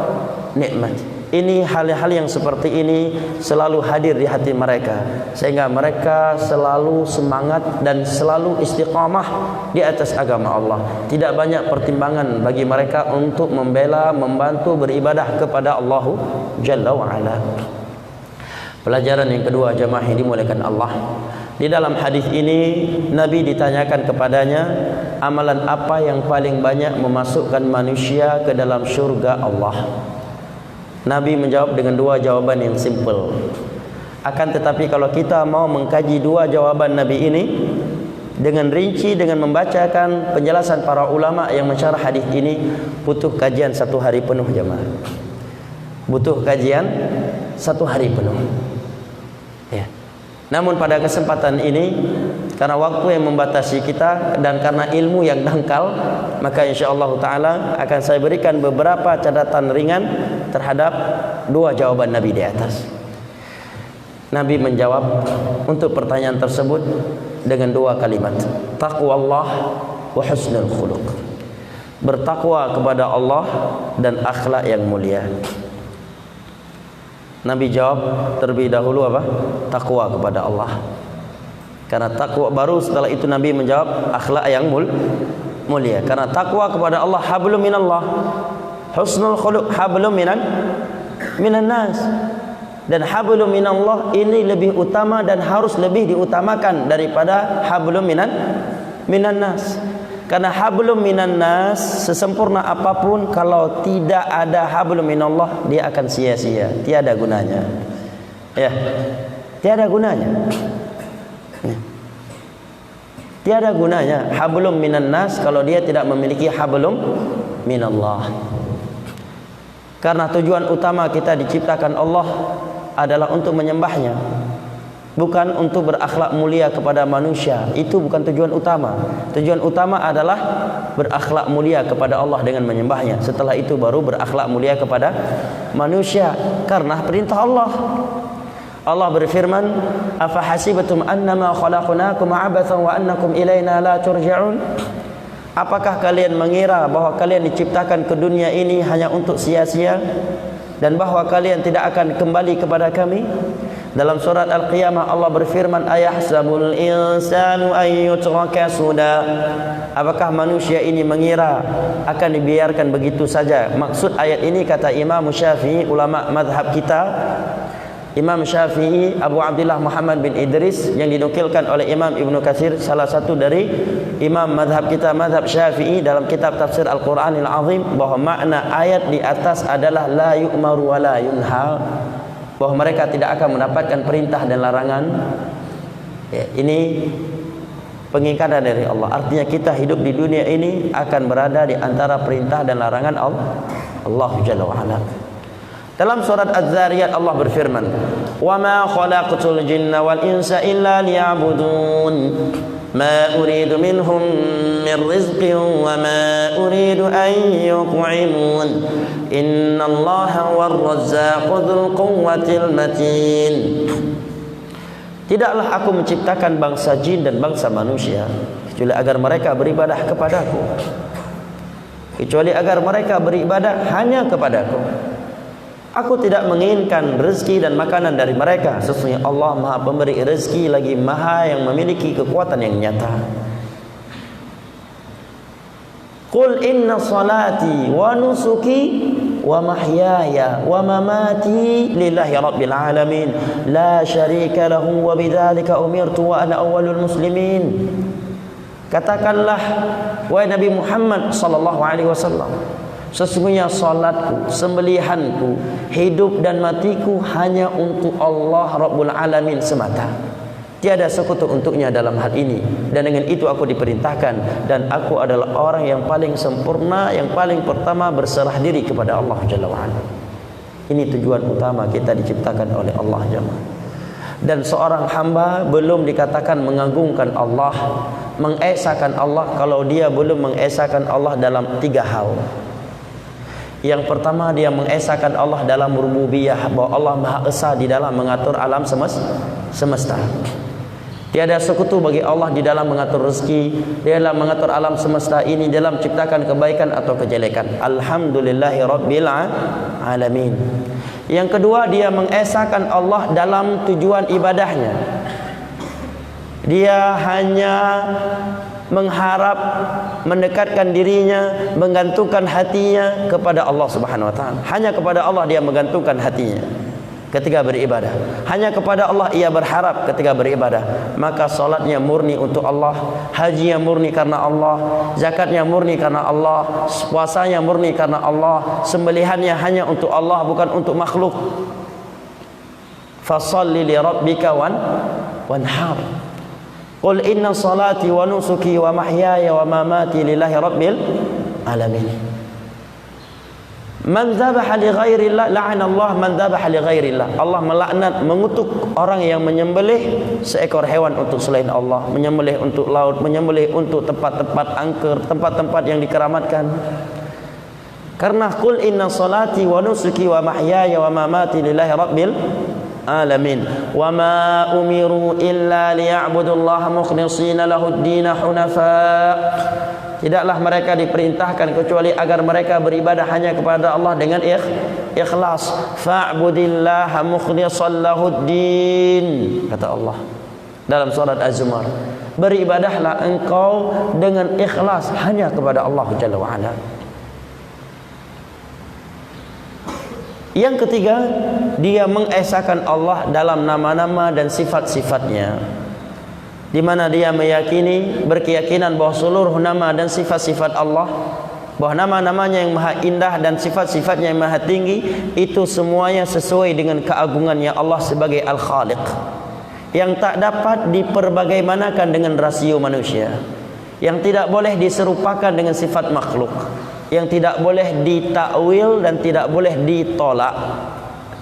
nikmat. Ini hal-hal yang seperti ini selalu hadir di hati mereka, sehingga mereka selalu semangat dan selalu istiqamah di atas agama Allah. Tidak banyak pertimbangan bagi mereka untuk membela, membantu beribadah kepada Allah Jalla wa'ala. Pelajaran yang kedua, jamaah yang dimuliakan Allah, Di dalam hadis ini Nabi ditanyakan kepadanya, amalan apa yang paling banyak memasukkan manusia ke dalam syurga Allah? Nabi menjawab dengan dua jawaban yang simple. Akan tetapi kalau kita mau mengkaji dua jawaban Nabi ini dengan rinci, dengan membacakan penjelasan para ulama yang mensyarah hadis ini, butuh kajian 1 hari penuh jemaah. Butuh kajian 1 hari penuh. Ya. Namun pada kesempatan ini, karena waktu yang membatasi kita dan karena ilmu yang dangkal, maka insyaallah taala akan saya berikan beberapa catatan ringan terhadap dua jawaban Nabi di atas. Nabi menjawab untuk pertanyaan tersebut dengan dua kalimat, taqwallah wa husnul khuluq. Bertakwa kepada Allah dan akhlak yang mulia. Nabi jawab terlebih dahulu apa? Takwa kepada Allah. Karena takwa, baru setelah itu Nabi menjawab akhlak yang mulia. Karena takwa kepada Allah hablum minallah, husnul khuluq hablum minan nas. Dan hablum minallah ini lebih utama dan harus lebih diutamakan daripada hablum minan nas. Karena hablum minan nas, sesempurna apapun, kalau tidak ada hablum minallah, dia akan sia-sia, tiada gunanya. Ya, tiada gunanya. Tiada gunanya hablum minan nas kalau dia tidak memiliki hablum minallah. Karena tujuan utama kita diciptakan Allah adalah untuk menyembahnya, bukan untuk berakhlak mulia kepada manusia. Itu bukan tujuan utama. Tujuan utama adalah berakhlak mulia kepada Allah dengan menyembahnya. Setelah itu baru berakhlak mulia kepada manusia, karena perintah Allah. Allah berfirman, afa hasibatum annama khalaqnakum abathan wa annakum ilaina la turja'un? Apakah kalian mengira bahwa kalian diciptakan ke dunia ini hanya untuk sia-sia dan bahwa kalian tidak akan kembali kepada kami? Dalam surat Al-Qiyamah Allah berfirman, ayahsabul insanu ayyutraka suda. Apakah manusia ini mengira akan dibiarkan begitu saja? Maksud ayat ini, kata Imam Syafi'i, ulama mazhab kita, Imam Syafi'i Abu Abdullah Muhammad bin Idris, yang dinukilkan oleh Imam Ibnu Katsir, salah satu dari imam mazhab kita, mazhab Syafi'i, dalam kitab tafsir Al-Quranil Azim, bahwa makna ayat di atas adalah la yu'maru wa la yunha, bahwa mereka tidak akan mendapatkan perintah dan larangan. Ya, ini pengingkaran dari Allah. Artinya kita hidup di dunia ini akan berada di antara perintah dan larangan Allah Jalla wa Ala. Dalam surat Az-Zariyat Allah berfirman, "Wa ma khalaqtul jinna wal insa illa liya'budun. Ma uridu minhum min rizqin wa ma uridu an yut'imun. Innallaha war-razzaqu dzul quwwatil matin." Tidaklah aku menciptakan bangsa jin dan bangsa manusia kecuali agar mereka beribadah kepadaku. Kecuali agar mereka beribadah hanya kepadaku. Aku tidak menginginkan rezeki dan makanan dari mereka. Sesungguhnya Allah Maha Pemberi rezeki, lagi Maha yang memiliki kekuatan yang nyata. Qul inna salati wa nusuki wa mahyaya wa mamati lillahi rabbil alamin la syarika lahu wa bidzalika umirtu wa ana awwalul muslimin. Katakanlah wahai Nabi Muhammad sallallahu alaihi wasallam, sesungguhnya salatku, sembelihanku, hidup dan matiku hanya untuk Allah Rabbul Alamin semata. Tiada sekutu untuknya dalam hal ini. Dan dengan itu aku diperintahkan, dan aku adalah orang yang paling sempurna, yang paling pertama berserah diri kepada Allah Jalla wa'ala. Ini tujuan utama kita diciptakan oleh Allah Jalla. Dan seorang hamba belum dikatakan mengagungkan Allah, mengesakan Allah, kalau dia belum mengesakan Allah dalam 3 hal. Yang pertama, dia mengesakan Allah dalam rububiyah, bahwa Allah Maha Esa di dalam mengatur alam semesta. Tiada sekutu bagi Allah di dalam mengatur rezeki, di dalam mengatur alam semesta ini, dalam menciptakan kebaikan atau kejelekan. Alhamdulillahi Rabbil Alamin. Yang kedua, dia mengesakan Allah dalam tujuan ibadahnya. Dia hanya mengharap, mendekatkan dirinya, menggantungkan hatinya kepada Allah Subhanahu wa taala. Hanya kepada Allah dia menggantungkan hatinya. ketika beribadah. Hanya kepada Allah ia berharap ketika beribadah. Maka salatnya murni untuk Allah, hajinya murni karena Allah, zakatnya murni karena Allah, puasanya murni karena Allah, sembelihannya hanya untuk Allah, bukan untuk makhluk. Fasholli li rabbika wanhar. Qul inna salati wa nusuki wa mahyaya wa mamati lillahi rabbil alamin. Man dzabaha li ghairillah la'ana Allah man dzabaha li ghairillah. Allah melaknat, mengutuk orang yang menyembelih seekor hewan untuk selain Allah, menyembelih untuk laut, menyembelih untuk tempat-tempat angker, tempat-tempat yang dikeramatkan. Karena qul inna salati wa nusuki wa mahyaya wa mamati lillahi rabbil alamin wa ma umiru illa liya'budullaha mukhlishina lahud-din hunafa. Tidaklah mereka diperintahkan kecuali agar mereka beribadah hanya kepada Allah dengan ikhlas. Fa'budillaha mukhlishan lahud-din, kata Allah dalam surat Az-Zumar. Beribadahlah engkau dengan ikhlas hanya kepada Allah Jalla wa Ala. Yang ketiga, dia mengesahkan Allah dalam nama-nama dan sifat-sifatnya, di mana dia meyakini, berkeyakinan bahwa seluruh nama dan sifat-sifat Allah, bahwa nama-namanya yang maha indah dan sifat-sifatnya yang maha tinggi, itu semuanya sesuai dengan keagungannya Allah sebagai Al-Khaliq, yang tak dapat diperbagaimanakan dengan rasio manusia, yang tidak boleh diserupakan dengan sifat makhluk, yang tidak boleh ditakwil dan tidak boleh ditolak.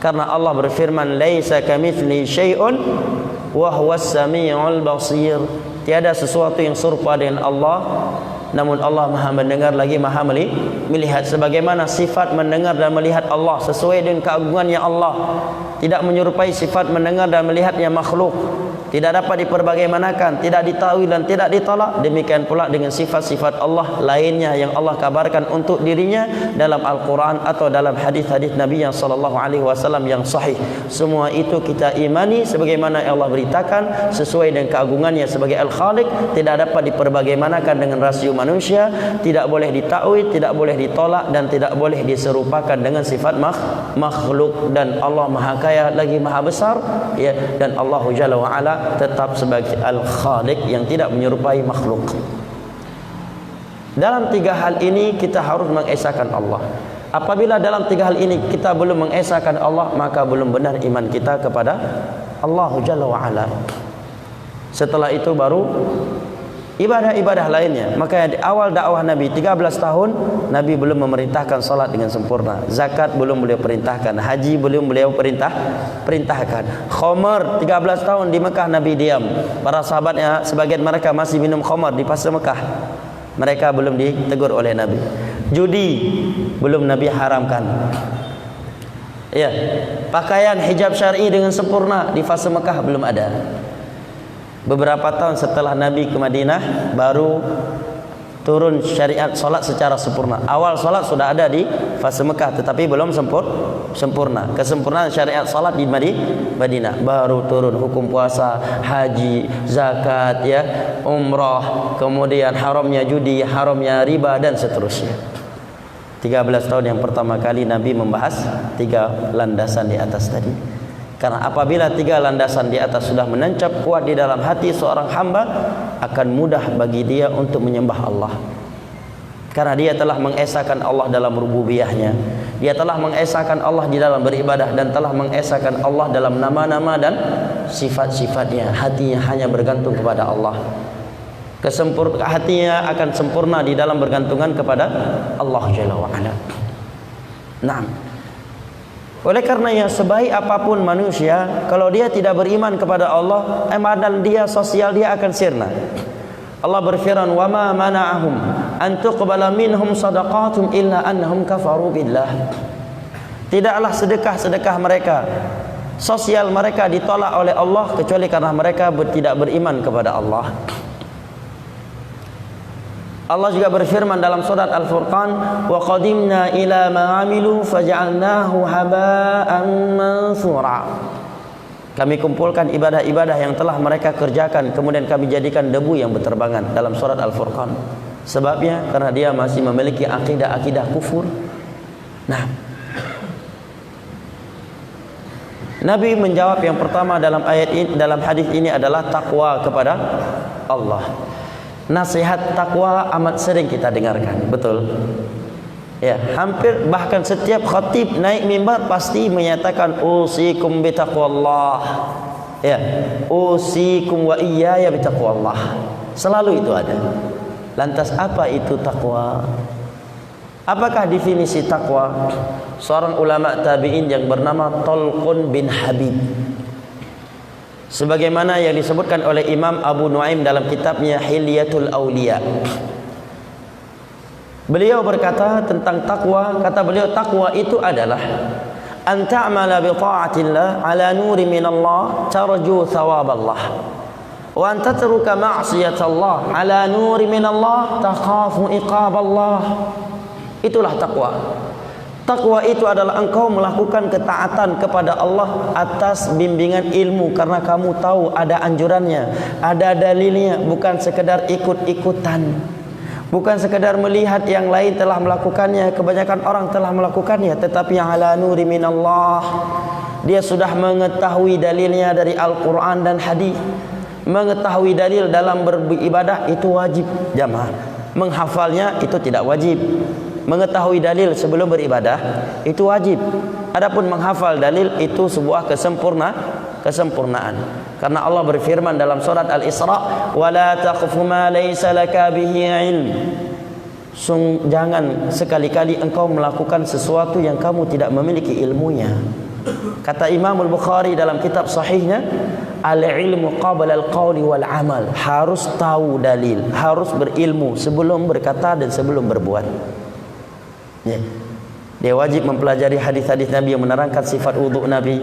Karena Allah berfirman, laisa kamitslihi syai'un wa huwas samiul basir. Tiada sesuatu yang serupa dengan Allah, namun Allah Maha mendengar lagi Maha melihat. Sebagaimana sifat mendengar dan melihat Allah sesuai dengan keagungannya Allah, tidak menyerupai sifat mendengar dan melihatnya makhluk, tidak dapat diperbagaimanakan, tidak ditakwil dan tidak ditolak. Demikian pula dengan sifat-sifat Allah lainnya yang Allah kabarkan untuk dirinya dalam Al-Quran atau dalam hadis-hadis Nabi yang sallallahu alaihi wasallam yang sahih. Semua itu kita imani sebagaimana Allah beritakan, sesuai dengan keagungannya sebagai Al-Khaliq, tidak dapat diperbagaimanakan dengan rasio manusia, tidak boleh ditakwil, tidak boleh ditolak, dan tidak boleh diserupakan dengan sifat makhluk. Dan Allah Maha Kaya lagi Maha Besar, ya, dan Allah Jalla wa Ala tetap sebagai Al-Khaliq yang tidak menyerupai makhluk. Dalam tiga hal ini kita harus mengesahkan Allah. Apabila dalam tiga hal ini kita belum mengesahkan Allah, maka belum benar iman kita kepada Allah Jalla wa Ala. Setelah itu baru ibadah-ibadah lainnya. Maka di awal dakwah Nabi 13 tahun, Nabi belum memerintahkan salat dengan sempurna, zakat belum beliau perintahkan, haji belum beliau perintahkan. Khamar 13 tahun di Mekah Nabi diam. Para sahabatnya sebagian mereka masih minum khamar di pasar Mekah, mereka belum ditegur oleh Nabi. Judi belum Nabi haramkan. Ya, pakaian hijab syar'i dengan sempurna di fase Mekah belum ada. Beberapa tahun setelah Nabi ke Madinah baru turun syariat solat secara sempurna. Awal solat sudah ada di fase Mekah, tetapi belum sempurna. Kesempurnaan syariat solat di Madinah baru turun hukum puasa, haji, zakat, ya, umrah, kemudian haramnya judi, haramnya riba, dan seterusnya. 13 tahun yang pertama kali Nabi membahas tiga landasan di atas tadi. Karena apabila tiga landasan di atas sudah menancap kuat di dalam hati seorang hamba, akan mudah bagi dia untuk menyembah Allah. Karena dia telah mengesahkan Allah dalam rububiyahnya, dia telah mengesahkan Allah di dalam beribadah, dan telah mengesahkan Allah dalam nama-nama dan sifat-sifatnya. Hatinya hanya bergantung kepada Allah. Hatinya akan sempurna di dalam bergantungan kepada Allah Jalla wa Ala. Naam. Oleh karenanya sebaik apapun manusia, kalau dia tidak beriman kepada Allah, amalan dia, sosial dia akan sirna. Allah berfirman, "Wa ma mana'ahum an tuqbala minhum shadaqatuhum illa annahum kafaru billah." Tidaklah sedekah-sedekah mereka, sosial mereka ditolak oleh Allah kecuali karena mereka tidak beriman kepada Allah. Allah juga berfirman dalam surat Al-Furqan, wa qadimna ila ma 'amilu faj'alnahu haba'an mansura. Kami kumpulkan ibadah-ibadah yang telah mereka kerjakan, kemudian kami jadikan debu yang berterbangan, dalam surat Al-Furqan. Sebabnya karena dia masih memiliki akidah-akidah kufur. Nah, Nabi menjawab yang pertama dalam ayat ini, dalam hadis ini adalah takwa kepada Allah. Nasihat takwa amat sering kita dengarkan, betul? Ya, hampir bahkan setiap khatib naik mimbar pasti menyatakan usikum bitaqwallah. Ya, usikum wa iyaya bitaqwallah. Selalu itu ada. Lantas apa itu takwa? Apakah definisi takwa? Seorang ulama tabi'in yang bernama Talqun bin Habib, sebagaimana yang disebutkan oleh Imam Abu Nuaim dalam kitabnya Hilyatul Auliya. Beliau berkata tentang takwa, kata beliau, takwa itu adalah an ta'mala bi ta'atillah ala nuri minallah tarju thawaballah, wa an tatruka ma'siyatallah ala nuri minallah takhafu iqaballah. Itulah takwa. Takwa itu adalah engkau melakukan ketaatan kepada Allah atas bimbingan ilmu, karena kamu tahu ada anjurannya, ada dalilnya, bukan sekedar ikut-ikutan, bukan sekedar melihat yang lain telah melakukannya. Kebanyakan orang telah melakukannya, tetapi yang ala nuri minallah, dia sudah mengetahui dalilnya dari Al-Quran dan hadis. Mengetahui dalil dalam beribadah itu wajib jamaah. Menghafalnya itu tidak wajib. Mengetahui dalil sebelum beribadah itu wajib. Adapun menghafal dalil itu sebuah kesempurnaan. Karena Allah berfirman dalam surat Al-Isra, "Wala taqfu ma laysa laka bihi ilm." Jangan sekali-kali engkau melakukan sesuatu yang kamu tidak memiliki ilmunya. Kata Imam Al-Bukhari dalam kitab sahihnya, al-ilmu qabla al-qawli wal amal. Harus tahu dalil, harus berilmu sebelum berkata dan sebelum berbuat. Ya. Dia wajib mempelajari hadis-hadis Nabi yang menerangkan sifat wudhu Nabi.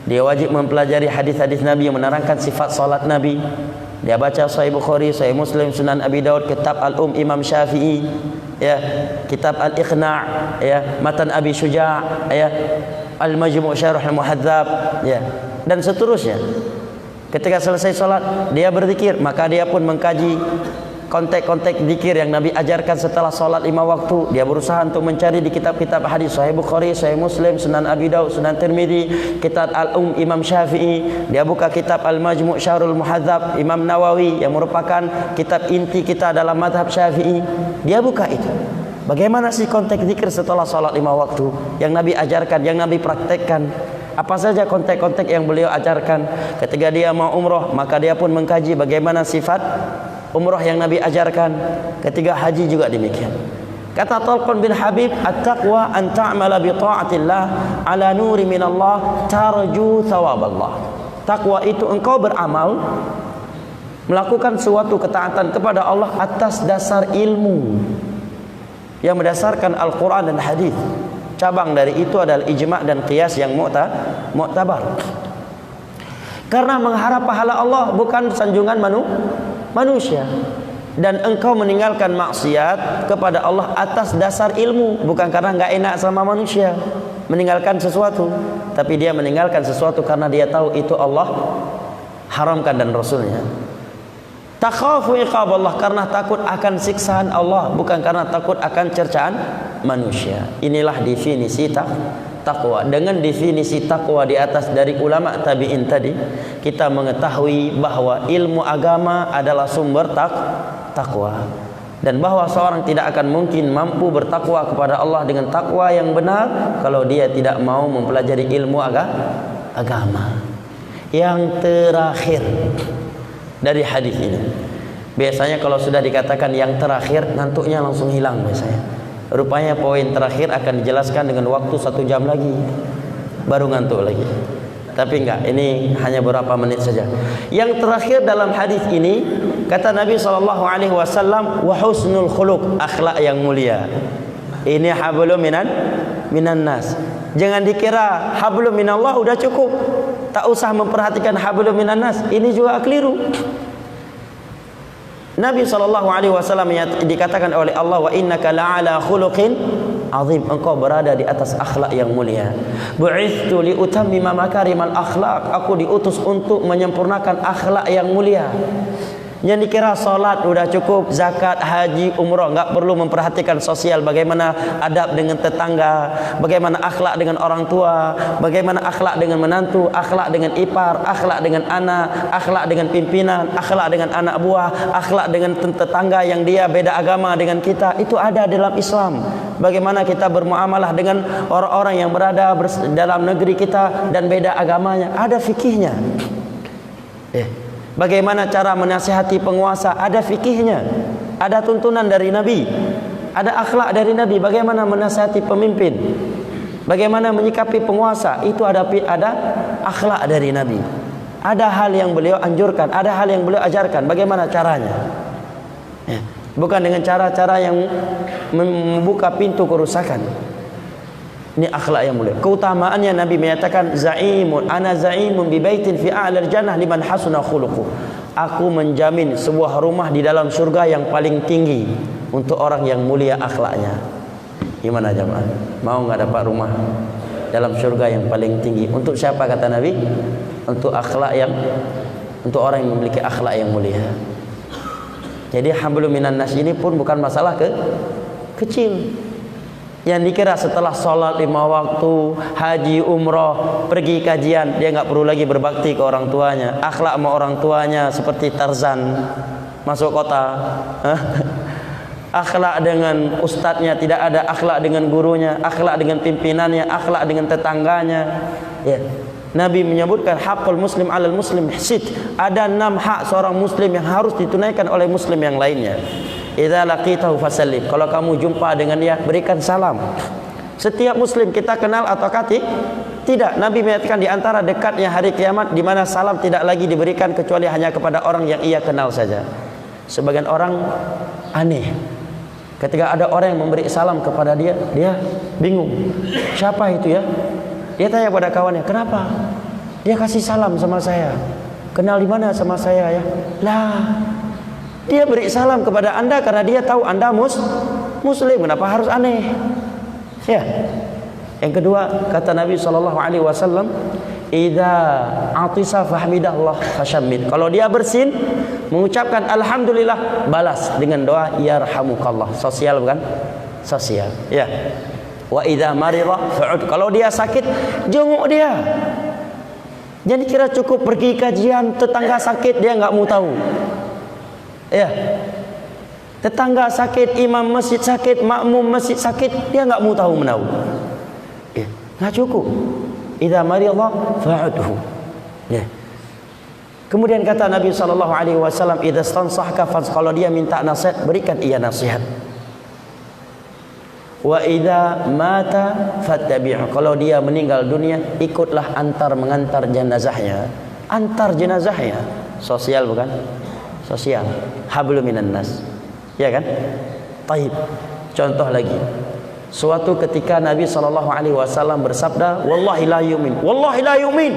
Dia wajib mempelajari hadis-hadis Nabi yang menerangkan sifat salat Nabi. Dia baca Sahih Bukhari, Sahih Muslim, Sunan Abi Daud, Kitab Imam Syafi'i, ya, Kitab Al-Iqna', ya, Matan Abi Syuja', ya, Al-Majmu' Syarh Al-Muhadzab, ya, dan seterusnya. Ketika selesai salat, dia berzikir, maka dia pun mengkaji konteks-konteks zikir yang Nabi ajarkan setelah salat 5 waktu. Dia berusaha untuk mencari di kitab-kitab hadis Sahih Bukhari, Sahih Muslim, Sunan Abi Daud, Sunan Tirmidzi, Kitab Imam Syafi'i. Dia buka kitab Al-Majmu' Syarhul Muhadzab Imam Nawawi yang merupakan kitab inti kita dalam mazhab Syafi'i. Dia buka itu. Bagaimana sih konteks zikir setelah salat 5 waktu yang Nabi ajarkan, yang Nabi praktekkan? Apa saja konteks-konteks yang beliau ajarkan? Ketika dia mau umroh, maka dia pun mengkaji bagaimana sifat umrah yang Nabi ajarkan. Ketika haji juga demikian. Kata Talqun bin Habib, at-taqwa an ta'mala bi ta'atillah ala nuri minallah tarju thawaballah. Takwa itu engkau beramal, melakukan suatu ketaatan kepada Allah atas dasar ilmu yang berdasarkan Al-Quran dan hadis. Cabang dari itu adalah ijma' dan qiyas yang mu'tabar. Karena mengharap pahala Allah bukan sanjungan manusia. Dan engkau meninggalkan maksiat kepada Allah atas dasar ilmu, bukan karena enggak enak sama manusia meninggalkan sesuatu, tapi dia meninggalkan sesuatu karena dia tahu itu Allah haramkan dan Rasulnya. Takhafu iqaballah, karena takut akan siksaan Allah, bukan karena takut akan cercaan manusia. Inilah definisi takwa. Dengan definisi takwa di atas dari ulama tabi'in tadi, kita mengetahui bahwa ilmu agama adalah sumber takwa, dan bahwa seorang tidak akan mungkin mampu bertakwa kepada Allah dengan takwa yang benar kalau dia tidak mau mempelajari ilmu agama. Yang terakhir dari hadis ini, biasanya kalau sudah dikatakan yang terakhir, ngantuknya langsung hilang biasanya. Rupanya poin terakhir akan dijelaskan dengan waktu 1 jam lagi, baru ngantuk lagi. Tapi enggak, ini hanya beberapa menit saja. Yang terakhir dalam hadis ini, kata Nabi SAW, wa husnul khuluq, akhlak yang mulia. Ini hablum minan nas. Jangan dikira hablum minallah udah cukup, tak usah memperhatikan hablum minan nas. Ini juga keliru. Nabi SAW dikatakan oleh Allah, wa innaka la'ala khuluqin azim, engkau berada di atas akhlak yang mulia. Bu'ithtu li utammima makarimal akhlak, aku diutus untuk menyempurnakan akhlak yang mulia. Yang dikira solat udah cukup, zakat, haji, umrah, nggak perlu memperhatikan sosial, bagaimana adab dengan tetangga, bagaimana akhlak dengan orang tua, bagaimana akhlak dengan menantu, akhlak dengan ipar, akhlak dengan anak, akhlak dengan pimpinan, akhlak dengan anak buah, akhlak dengan tetangga yang dia beda agama dengan kita. Itu ada dalam Islam. Bagaimana kita bermuamalah dengan orang-orang yang berada dalam negeri kita dan beda agamanya, ada fikihnya. Bagaimana cara menasihati penguasa, ada fikihnya. Ada tuntunan dari Nabi, ada akhlak dari Nabi. Bagaimana menasihati pemimpin, bagaimana menyikapi penguasa, itu ada akhlak dari Nabi. Ada hal yang beliau anjurkan, ada hal yang beliau ajarkan. Bagaimana caranya? Bukan dengan cara-cara yang membuka pintu kerusakan. Ini akhlak yang mulia. Keutamaannya Nabi menyatakan, zaimun ana zaimun bi baitin fi a'lal jannah liman hasuna khuluquh. Aku menjamin sebuah rumah di dalam surga yang paling tinggi untuk orang yang mulia akhlaknya. Gimana jemaah? Mau enggak dapat rumah dalam surga yang paling tinggi? Untuk siapa kata Nabi? Untuk orang yang memiliki akhlak yang mulia. Jadi hablum minan nas ini pun bukan masalah kecil. Yang dikira setelah sholat 5 waktu, haji, umroh, pergi kajian, dia nggak perlu lagi berbakti ke orang tuanya. Akhlak sama orang tuanya seperti Tarzan masuk kota. Akhlak dengan ustadznya tidak ada, akhlak dengan gurunya, akhlak dengan pimpinannya, akhlak dengan tetangganya. Ya. Nabi menyebutkan hakul muslim alal muslim sit. Ada 6 hak seorang muslim yang harus ditunaikan oleh muslim yang lainnya. Idza laqitahu fasallim. Kalau kamu jumpa dengan dia, berikan salam. Setiap muslim kita kenal atau tidak. Nabi menyatakan di antara dekatnya hari kiamat di mana salam tidak lagi diberikan kecuali hanya kepada orang yang ia kenal saja. Sebagian orang aneh. Ketika ada orang yang memberi salam kepada dia, dia bingung. Siapa itu ya? Dia tanya pada kawannya, "Kenapa? Dia kasih salam sama saya. Kenal di mana sama saya ya?" Lah, dia beri salam kepada Anda karena dia tahu Anda muslim. Kenapa harus aneh? Ya. Yang kedua, kata Nabi SAW, idza atisa fahmidallah fashammit. Kalau dia bersin, mengucapkan alhamdulillah, balas dengan doa yarhamukallah. Sosial bukan? Sosial. Ya. Wa idza marida fa'ud. Kalau dia sakit, jenguk dia. Jadi kira cukup pergi kajian, tetangga sakit dia enggak mau tahu. Ya. Tetangga sakit, imam masjid sakit, makmum masjid sakit, dia enggak mau tahu menahu. Ya, enggak cukup. Idza marida fa'udhu. Ya. Kemudian kata Nabi SAW, idza stansahka kalau dia minta nasihat, berikan ia nasihat. Wa idza mata fattabi'u. Kalau dia meninggal dunia, ikutlah mengantar jenazahnya. Antar jenazahnya. Sosial bukan? Sosial. Hablum minan nas. Ya kan? Taib. Contoh lagi. Suatu ketika Nabi SAW bersabda, wallahi la yu'min. Wallahi la yu'min.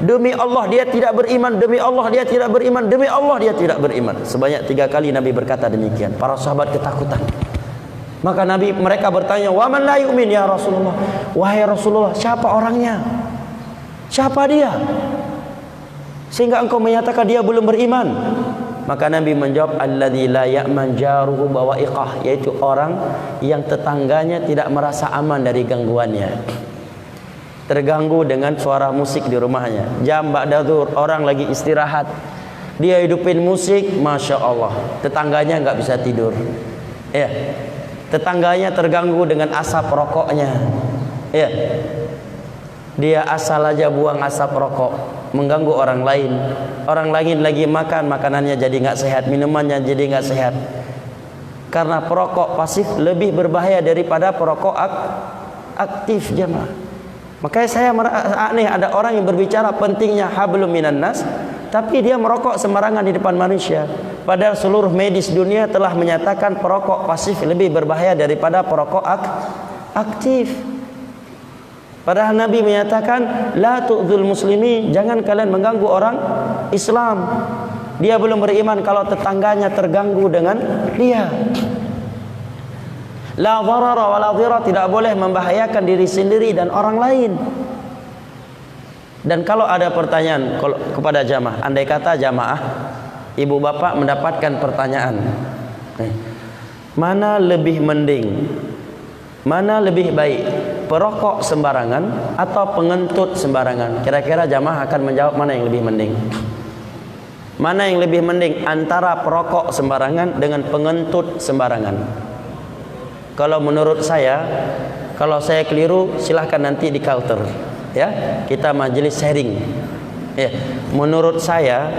Demi Allah dia tidak beriman, demi Allah dia tidak beriman, demi Allah dia tidak beriman. Sebanyak 3 kali Nabi berkata demikian. Para sahabat ketakutan. Maka mereka bertanya, wa man la yu'min ya Rasulullah? Wahai Rasulullah, siapa orangnya? Siapa dia? Sehingga engkau menyatakan dia belum beriman. Maka Nabi menjawab, alladzi la ya'man jaruhu bawa'iqah, yaitu orang yang tetangganya tidak merasa aman dari gangguannya. Terganggu dengan suara musik di rumahnya. Jam ba'da dzhur, orang lagi istirahat, dia hidupin musik, masya Allah, tetangganya nggak bisa tidur. Ya. Tetangganya terganggu dengan asap rokoknya. Ya. Dia asal aja buang asap rokok, mengganggu orang lain. Orang lain lagi makan, makanannya jadi nggak sehat, minumannya jadi nggak sehat. Karena perokok pasif lebih berbahaya daripada perokok aktif, jemaah. Makanya saya aneh ada orang yang berbicara pentingnya hablum minan nas, tapi dia merokok sembarangan di depan manusia. Padahal seluruh medis dunia telah menyatakan perokok pasif lebih berbahaya daripada perokok aktif. Padahal Nabi menyatakan la tu'dzul muslimin, jangan kalian mengganggu orang Islam. Dia belum beriman kalau tetangganya terganggu dengan dia. La dharara wa la dhira, tidak boleh membahayakan diri sendiri dan orang lain. Dan kalau ada pertanyaan kepada jamaah, andai kata jamaah ibu bapak mendapatkan pertanyaan, mana lebih mending, mana lebih baik, perokok sembarangan atau pengentut sembarangan? Kira-kira jamaah akan menjawab mana yang lebih mending? Mana yang lebih mending antara perokok sembarangan dengan pengentut sembarangan? Kalau menurut saya, kalau saya keliru silahkan nanti di counter, ya, kita majelis sharing. Ya, menurut saya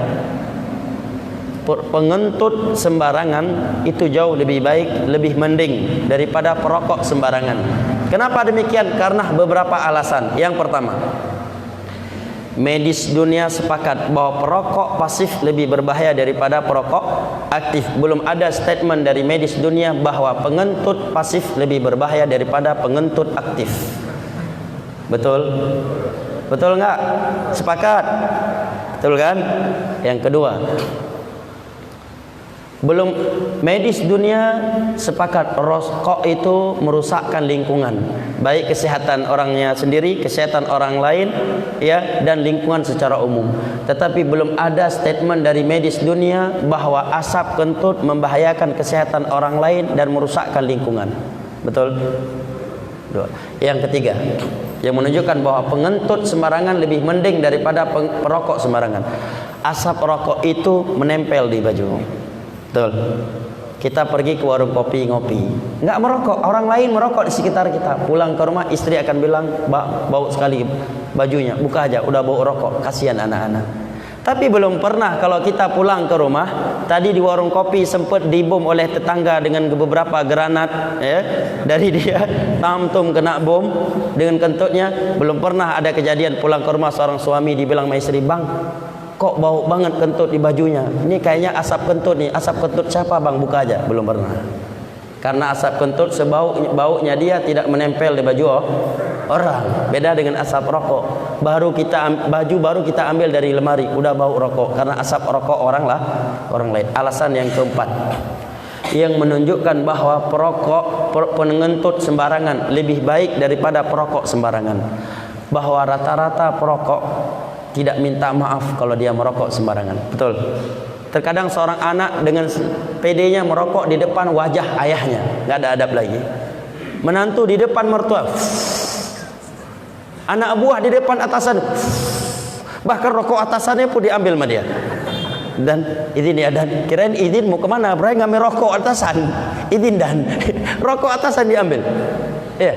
pengentut sembarangan itu jauh lebih baik, lebih mending daripada perokok sembarangan. Kenapa demikian? Karena beberapa alasan. Yang pertama, medis dunia sepakat bahwa perokok pasif lebih berbahaya daripada perokok aktif. Belum ada statement dari medis dunia bahwa pengentut pasif lebih berbahaya daripada pengentut aktif. Betul? Betul enggak? Sepakat? Betul kan? Yang kedua, belum medis dunia sepakat rokok itu merusakkan lingkungan, baik kesehatan orangnya sendiri, kesehatan orang lain, ya, dan lingkungan secara umum. Tetapi belum ada statement dari medis dunia bahwa asap kentut membahayakan kesehatan orang lain dan merusakkan lingkungan. Betul? Yang ketiga, yang menunjukkan bahwa pengentut sembarangan lebih mending daripada perokok sembarangan. Asap rokok itu menempel di baju. Betul. Kita pergi ke warung kopi ngopi, nggak merokok, orang lain merokok di sekitar kita. Pulang ke rumah istri akan bilang, bau sekali bajunya, buka aja, udah bau rokok, kasihan anak-anak. Tapi belum pernah kalau kita pulang ke rumah, tadi di warung kopi sempat dibom oleh tetangga dengan beberapa granat, ya, dari dia tamtum kena bom dengan kentutnya. Belum pernah ada kejadian pulang ke rumah seorang suami dibilang sama istri, bang, kok bau banget kentut di bajunya, ini kayaknya asap kentut nih. Asap kentut siapa bang? Buka aja. Belum pernah. Karena asap kentut baunya dia tidak menempel di baju orang. Beda dengan asap rokok. Baju baru kita ambil dari lemari, udah bau rokok. Karena asap rokok orang lain. Alasan yang keempat, yang menunjukkan bahwa pengentut sembarangan lebih baik daripada perokok sembarangan, bahwa rata-rata perokok tidak minta maaf kalau dia merokok sembarangan. Betul. Terkadang seorang anak dengan pedenya merokok di depan wajah ayahnya, nggak ada adab lagi. Menantu di depan mertua, anak buah di depan atasan, bahkan rokok atasannya pun diambil sama dia. Dan izin ya, dan kirain izin mau kemana? Bray ngambil rokok atasan, izin dan rokok atasan diambil. Ya.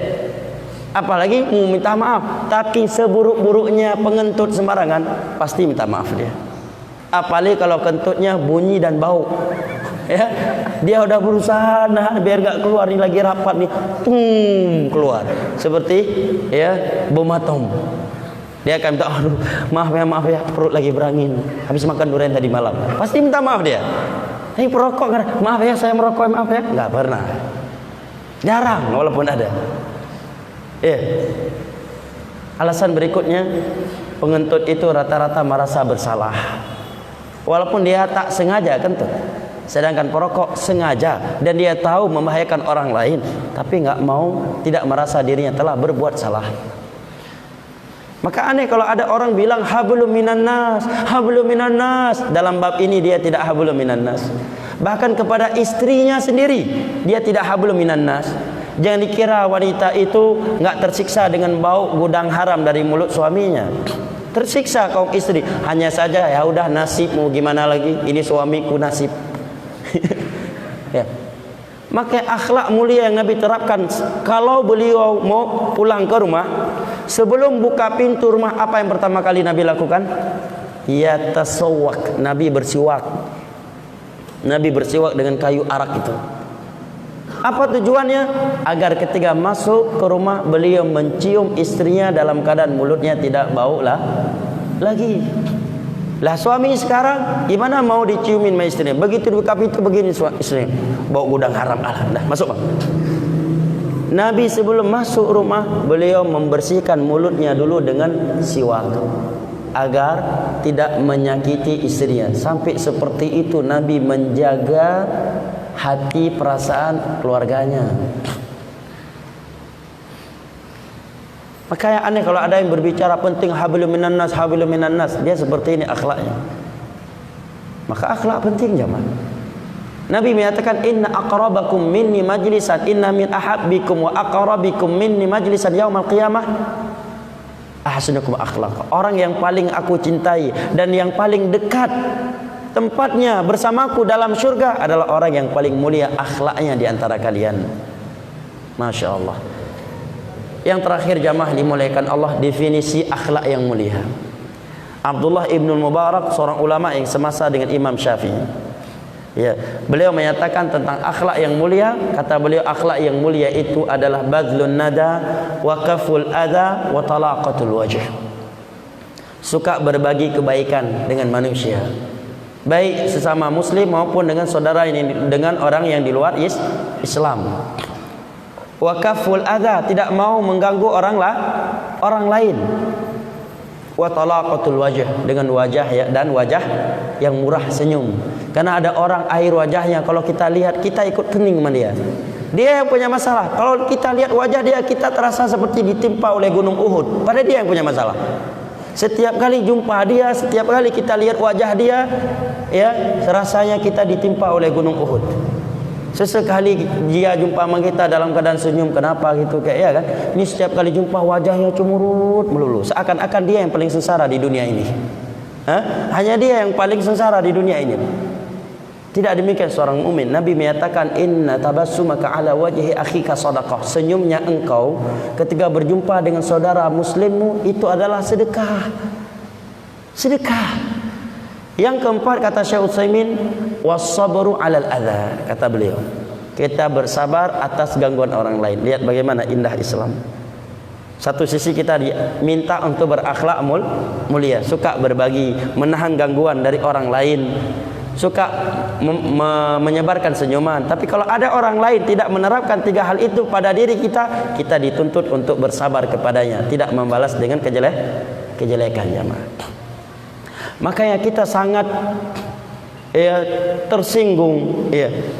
Apalagi mau minta maaf. Tapi seburuk-buruknya pengentut sembarangan pasti minta maaf dia. Apalagi kalau kentutnya bunyi dan bau, ya, dia udah berusaha nahan biar gak keluar, nih lagi rapat nih, keluar seperti, ya, bom atom. Dia akan minta, aduh maaf ya perut lagi berangin, habis makan durian tadi malam. Pasti minta maaf dia. Ini perokok kan, maaf ya saya merokok, maaf ya. Nggak pernah, jarang walaupun ada. Alasan berikutnya, pengentut itu rata-rata merasa bersalah walaupun dia tak sengaja kentut. Sedangkan perokok sengaja dan dia tahu membahayakan orang lain, tapi tidak merasa dirinya telah berbuat salah. Maka aneh kalau ada orang bilang hablum minan nas, hablum minan nas. Dalam bab ini dia tidak hablum minan nas. Bahkan kepada istrinya sendiri dia tidak hablum minan nas. Jangan dikira wanita itu nggak tersiksa dengan bau gudang haram dari mulut suaminya. Tersiksa kaum istri. Hanya saja ya udah, nasib mau gimana lagi, ini suamiku nasib. Ya. Maka akhlak mulia yang Nabi terapkan, kalau beliau mau pulang ke rumah, sebelum buka pintu rumah, apa yang pertama kali Nabi lakukan? Ya tasawwak. Nabi bersiwak. Nabi bersiwak dengan kayu arak itu. Apa tujuannya? Agar ketika masuk ke rumah beliau mencium istrinya dalam keadaan mulutnya tidak bau lagi. Lah suami sekarang gimana mau diciumin sama istrinya? Begitu dibuka pintu begini istrinya, bau gudang haram. Dah masuk bang. Nabi sebelum masuk rumah beliau membersihkan mulutnya dulu dengan siwak agar tidak menyakiti istrinya. Sampai seperti itu Nabi menjaga hati perasaan keluarganya. Maka yang aneh kalau ada yang berbicara penting hablum minan nas, hablum minan nas, dia seperti ini akhlaknya. Maka akhlak penting jemaah. Nabi menyatakan inna aqrabakum minni majlisan inna min ahabbikum wa aqrabikum minni majlisan yaumal qiyamah ahsanukum akhlaq. Orang yang paling aku cintai dan yang paling dekat tempatnya bersamaku dalam surga adalah orang yang paling mulia akhlaknya di antara kalian. Masya Allah. Yang terakhir jamaah dimuliakan Allah, definisi akhlak yang mulia. Abdullah ibn Mubarak, seorang ulama yang semasa dengan Imam Syafi'i. Ya, beliau menyatakan tentang akhlak yang mulia. Kata beliau, akhlak yang mulia itu adalah badlun nada wa kaful adha wa talaqatul wajh. Suka berbagi kebaikan dengan manusia, baik sesama muslim maupun dengan saudara ini, dengan orang yang di luar Islam. Wa kaful adha, tidak mau mengganggu orang lain. Wa talaqatul wajh, dengan wajah ya, dan wajah yang murah senyum. Karena ada orang air wajahnya kalau kita lihat kita ikut kening sama dia. Dia yang punya masalah. Kalau kita lihat wajah dia, kita terasa seperti ditimpa oleh gunung Uhud. Padahal dia yang punya masalah. Setiap kali jumpa dia, setiap kali kita lihat wajah dia, ya, rasanya kita ditimpa oleh gunung Uhud. Sesekali dia jumpa sama kita dalam keadaan senyum, kenapa gitu kayak ya kan? Ini setiap kali jumpa wajahnya cemurut melulu, seakan-akan dia yang paling sengsara di dunia ini. Hanya dia yang paling sengsara di dunia ini. Tidak demikian seorang mukmin. Nabi menyatakan inna tabassumaka ala wajhi akhika sadaqah. Senyumnya engkau ketika berjumpa dengan saudara muslimmu itu adalah sedekah. Sedekah. Yang keempat kata Syekh Utsaimin, was-sabru 'alal adza. Kata beliau, kita bersabar atas gangguan orang lain. Lihat bagaimana indah Islam. Satu sisi kita diminta untuk berakhlak mulia, suka berbagi, menahan gangguan dari orang lain, suka menyebarkan senyuman. Tapi kalau ada orang lain tidak menerapkan tiga hal itu pada diri kita, kita dituntut untuk bersabar kepadanya, tidak membalas dengan kejelekan jemaah. Makanya kita sangat tersinggung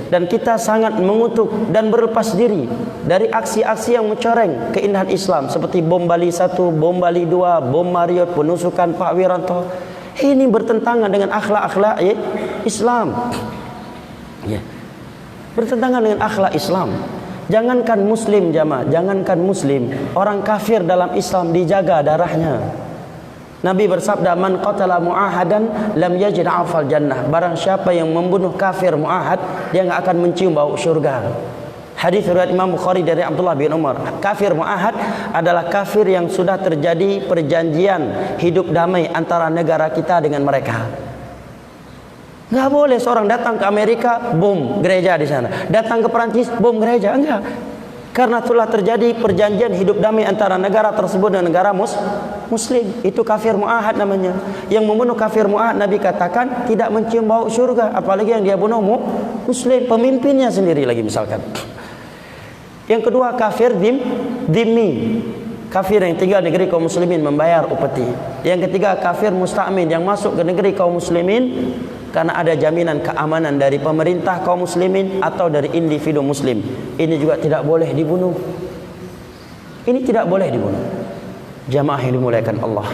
dan kita sangat mengutuk dan berlepas diri dari aksi-aksi yang mencoreng keindahan Islam seperti bom Bali 1, bom Bali 2, bom Marriott, penusukan Pak Wiranto. Ini bertentangan dengan akhlak-akhlak Islam. Ya. Bertentangan dengan akhlak Islam. Jangankan muslim jamaah, jangankan muslim, orang kafir dalam Islam dijaga darahnya. Nabi bersabda, man qatala mu'ahadan lam yajid 'afal jannah. Barang siapa yang membunuh kafir mu'ahad, dia enggak akan mencium bau surga. Hadis riwayat Imam Bukhari dari Abdullah bin Umar. Kafir mu'ahad adalah kafir yang sudah terjadi perjanjian hidup damai antara negara kita dengan mereka. Enggak boleh seorang datang ke Amerika, bom gereja di sana. Datang ke Perancis, bom gereja. Enggak. Karena telah terjadi perjanjian hidup damai antara negara tersebut dan negara muslim. Itu kafir mu'ahad namanya. Yang membunuh kafir mu'ahad, Nabi katakan tidak mencium bau surga. Apalagi yang dia bunuh muslim, pemimpinnya sendiri lagi misalkan. Yang kedua kafir dhimmi, kafir yang tinggal di negeri kaum muslimin membayar upeti. Yang ketiga kafir musta'min, yang masuk ke negeri kaum muslimin karena ada jaminan keamanan dari pemerintah kaum muslimin atau dari individu muslim. Ini juga tidak boleh dibunuh. Ini tidak boleh dibunuh. Jamaah yang dimuliakan Allah,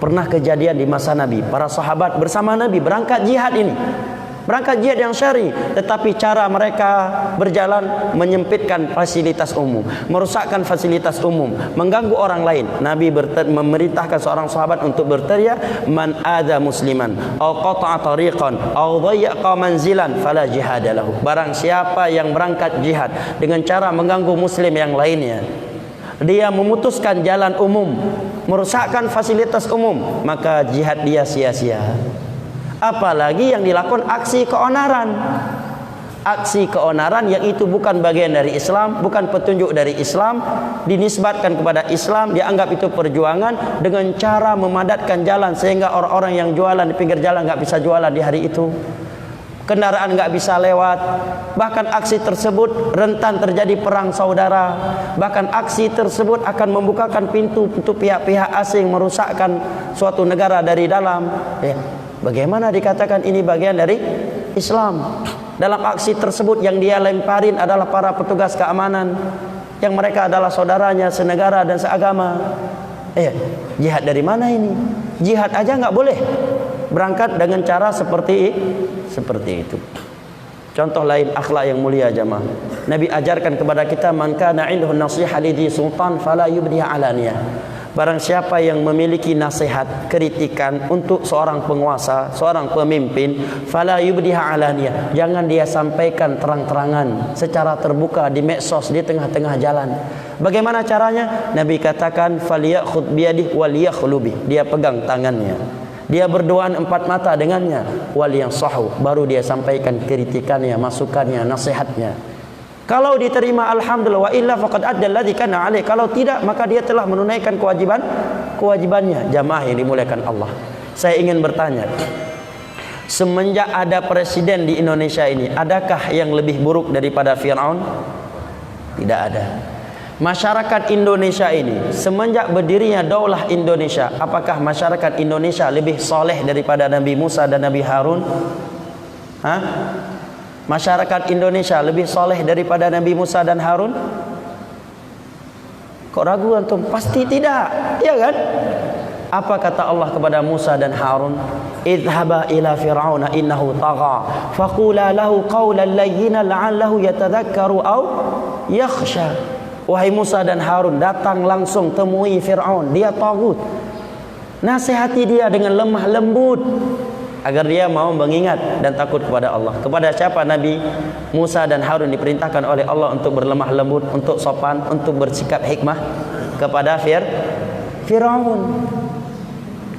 pernah kejadian di masa Nabi, para sahabat bersama Nabi berangkat jihad ini. Berangkat jihad yang syar'i, tetapi cara mereka berjalan menyempitkan fasilitas umum, merusakkan fasilitas umum, mengganggu orang lain. Nabi memerintahkan seorang sahabat untuk berteriak, man adza musliman aw qata'a tariqan aw dhayyaqa manzilan fala jihad lahu. Barang siapa yang berangkat jihad dengan cara mengganggu muslim yang lainnya, dia memutuskan jalan umum, merusakkan fasilitas umum, maka jihad dia sia-sia. Apalagi yang dilakukan aksi keonaran. Aksi keonaran yang itu bukan bagian dari Islam, bukan petunjuk dari Islam, dinisbatkan kepada Islam, dianggap itu perjuangan dengan cara memadatkan jalan sehingga orang-orang yang jualan di pinggir jalan nggak bisa jualan di hari itu. Kendaraan nggak bisa lewat. Bahkan aksi tersebut rentan terjadi perang saudara. Bahkan aksi tersebut akan membukakan pintu untuk pihak-pihak asing merusakkan suatu negara dari dalam. Bagaimana dikatakan ini bagian dari Islam? Dalam aksi tersebut yang dia lemparin adalah para petugas keamanan, yang mereka adalah saudaranya senegara dan seagama. Jihad dari mana ini? Jihad aja nggak boleh. berangkat dengan cara seperti itu. Contoh lain akhlak yang mulia jamaah. Nabi ajarkan kepada kita, man kana 'indahu nasihah lidhi sultan fala yubdiha alaniyah. Barang siapa yang memiliki nasihat, kritikan untuk seorang penguasa, seorang pemimpin, fala yubdiha alaniyah, jangan dia sampaikan terang-terangan secara terbuka di medsos, di tengah-tengah jalan. Bagaimana caranya? Nabi katakan falyakhudh biyadihi waliyakhlubi, dia pegang tangannya, dia berduaan empat mata dengannya, wal yang sahu, baru dia sampaikan kritikannya, masukannya, nasihatnya. Kalau diterima alhamdulillah, wa illa faqad adda alladhi kana alaih. Kalau tidak, maka dia telah menunaikan kewajibannya. Jamaah yang dimuliakan Allah, saya ingin bertanya, semenjak ada presiden di Indonesia ini, adakah yang lebih buruk daripada Fir'aun? Tidak ada. Masyarakat Indonesia ini semenjak berdirinya Daulah Indonesia, apakah masyarakat Indonesia lebih soleh daripada Nabi Musa dan Nabi Harun? Masyarakat Indonesia lebih soleh daripada Nabi Musa dan Harun? Kok ragu antum? Pasti tidak, ya kan? Apa kata Allah kepada Musa dan Harun? Idhaba ila fir'auna innahu tagha faqula lahu qawlan layyinan la'allahu yatadhakkaru aw yakhsha. Wahai Musa dan Harun, datang langsung temui Fir'aun, dia tagut. Nasihati dia dengan lemah lembut agar dia mau mengingat dan takut kepada Allah. Kepada siapa Nabi Musa dan Harun diperintahkan oleh Allah untuk berlemah lembut, untuk sopan, untuk bersikap hikmah? Kepada Fir'aun.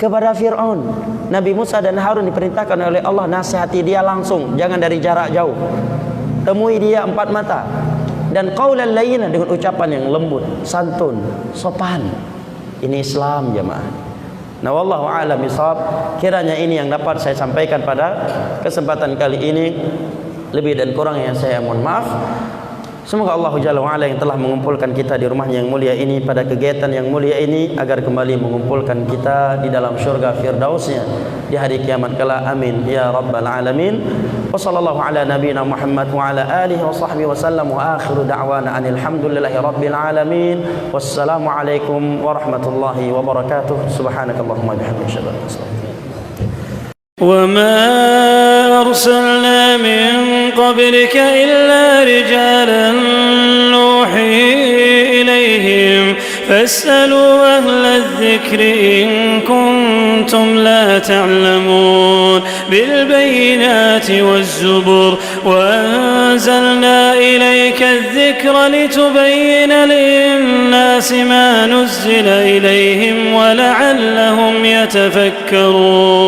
Kepada Fir'aun. Nabi Musa dan Harun diperintahkan oleh Allah, nasihati dia langsung, jangan dari jarak jauh. Temui dia empat mata. Dan qaulan layyinan, dengan ucapan yang lembut, santun, sopan. Ini Islam jemaah. Nah, wallahu a'lam bishawab. Kiranya ini yang dapat saya sampaikan pada kesempatan kali ini. Lebih dan kurang yang saya mohon maaf. Semoga Allah Jalla wa'ala yang telah mengumpulkan kita di rumahnya yang mulia ini, pada kegiatan yang mulia ini, agar kembali mengumpulkan kita di dalam syurga firdausnya di hari kiamat kelak. Amin ya rabbal alamin. Wa sallallahu ala nabiyyina Muhammad wa ala alihi wa sahbihi wa sallam, wa akhiru da'wana anil hamdulillahi rabbil alamin. Wassalamu alaikum warahmatullahi wabarakatuh. Subhanakallahumma bihamdika asyhadu an la ilaha illa anta. وما أرسلنا من قبلك إلا رجالا نوحي إليهم فاسألوا أهل الذكر إن كنتم لا تعلمون بالبينات والزبر وأنزلنا إليك الذكر لتبين للناس ما نزل إليهم ولعلهم يتفكرون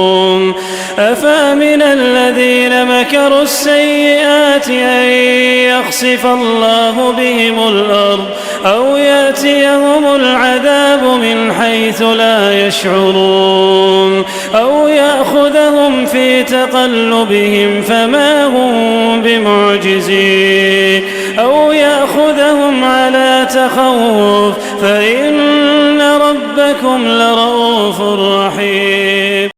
أفأمن الذين مكروا السيئات أن يخسف الله بهم الأرض أو يأتيهم العذاب من حيث لا يشعرون أو يأخذهم في تقلبهم فما هم بمعجزين أو يأخذهم على تخوف فإن ربكم لرؤوف رحيم.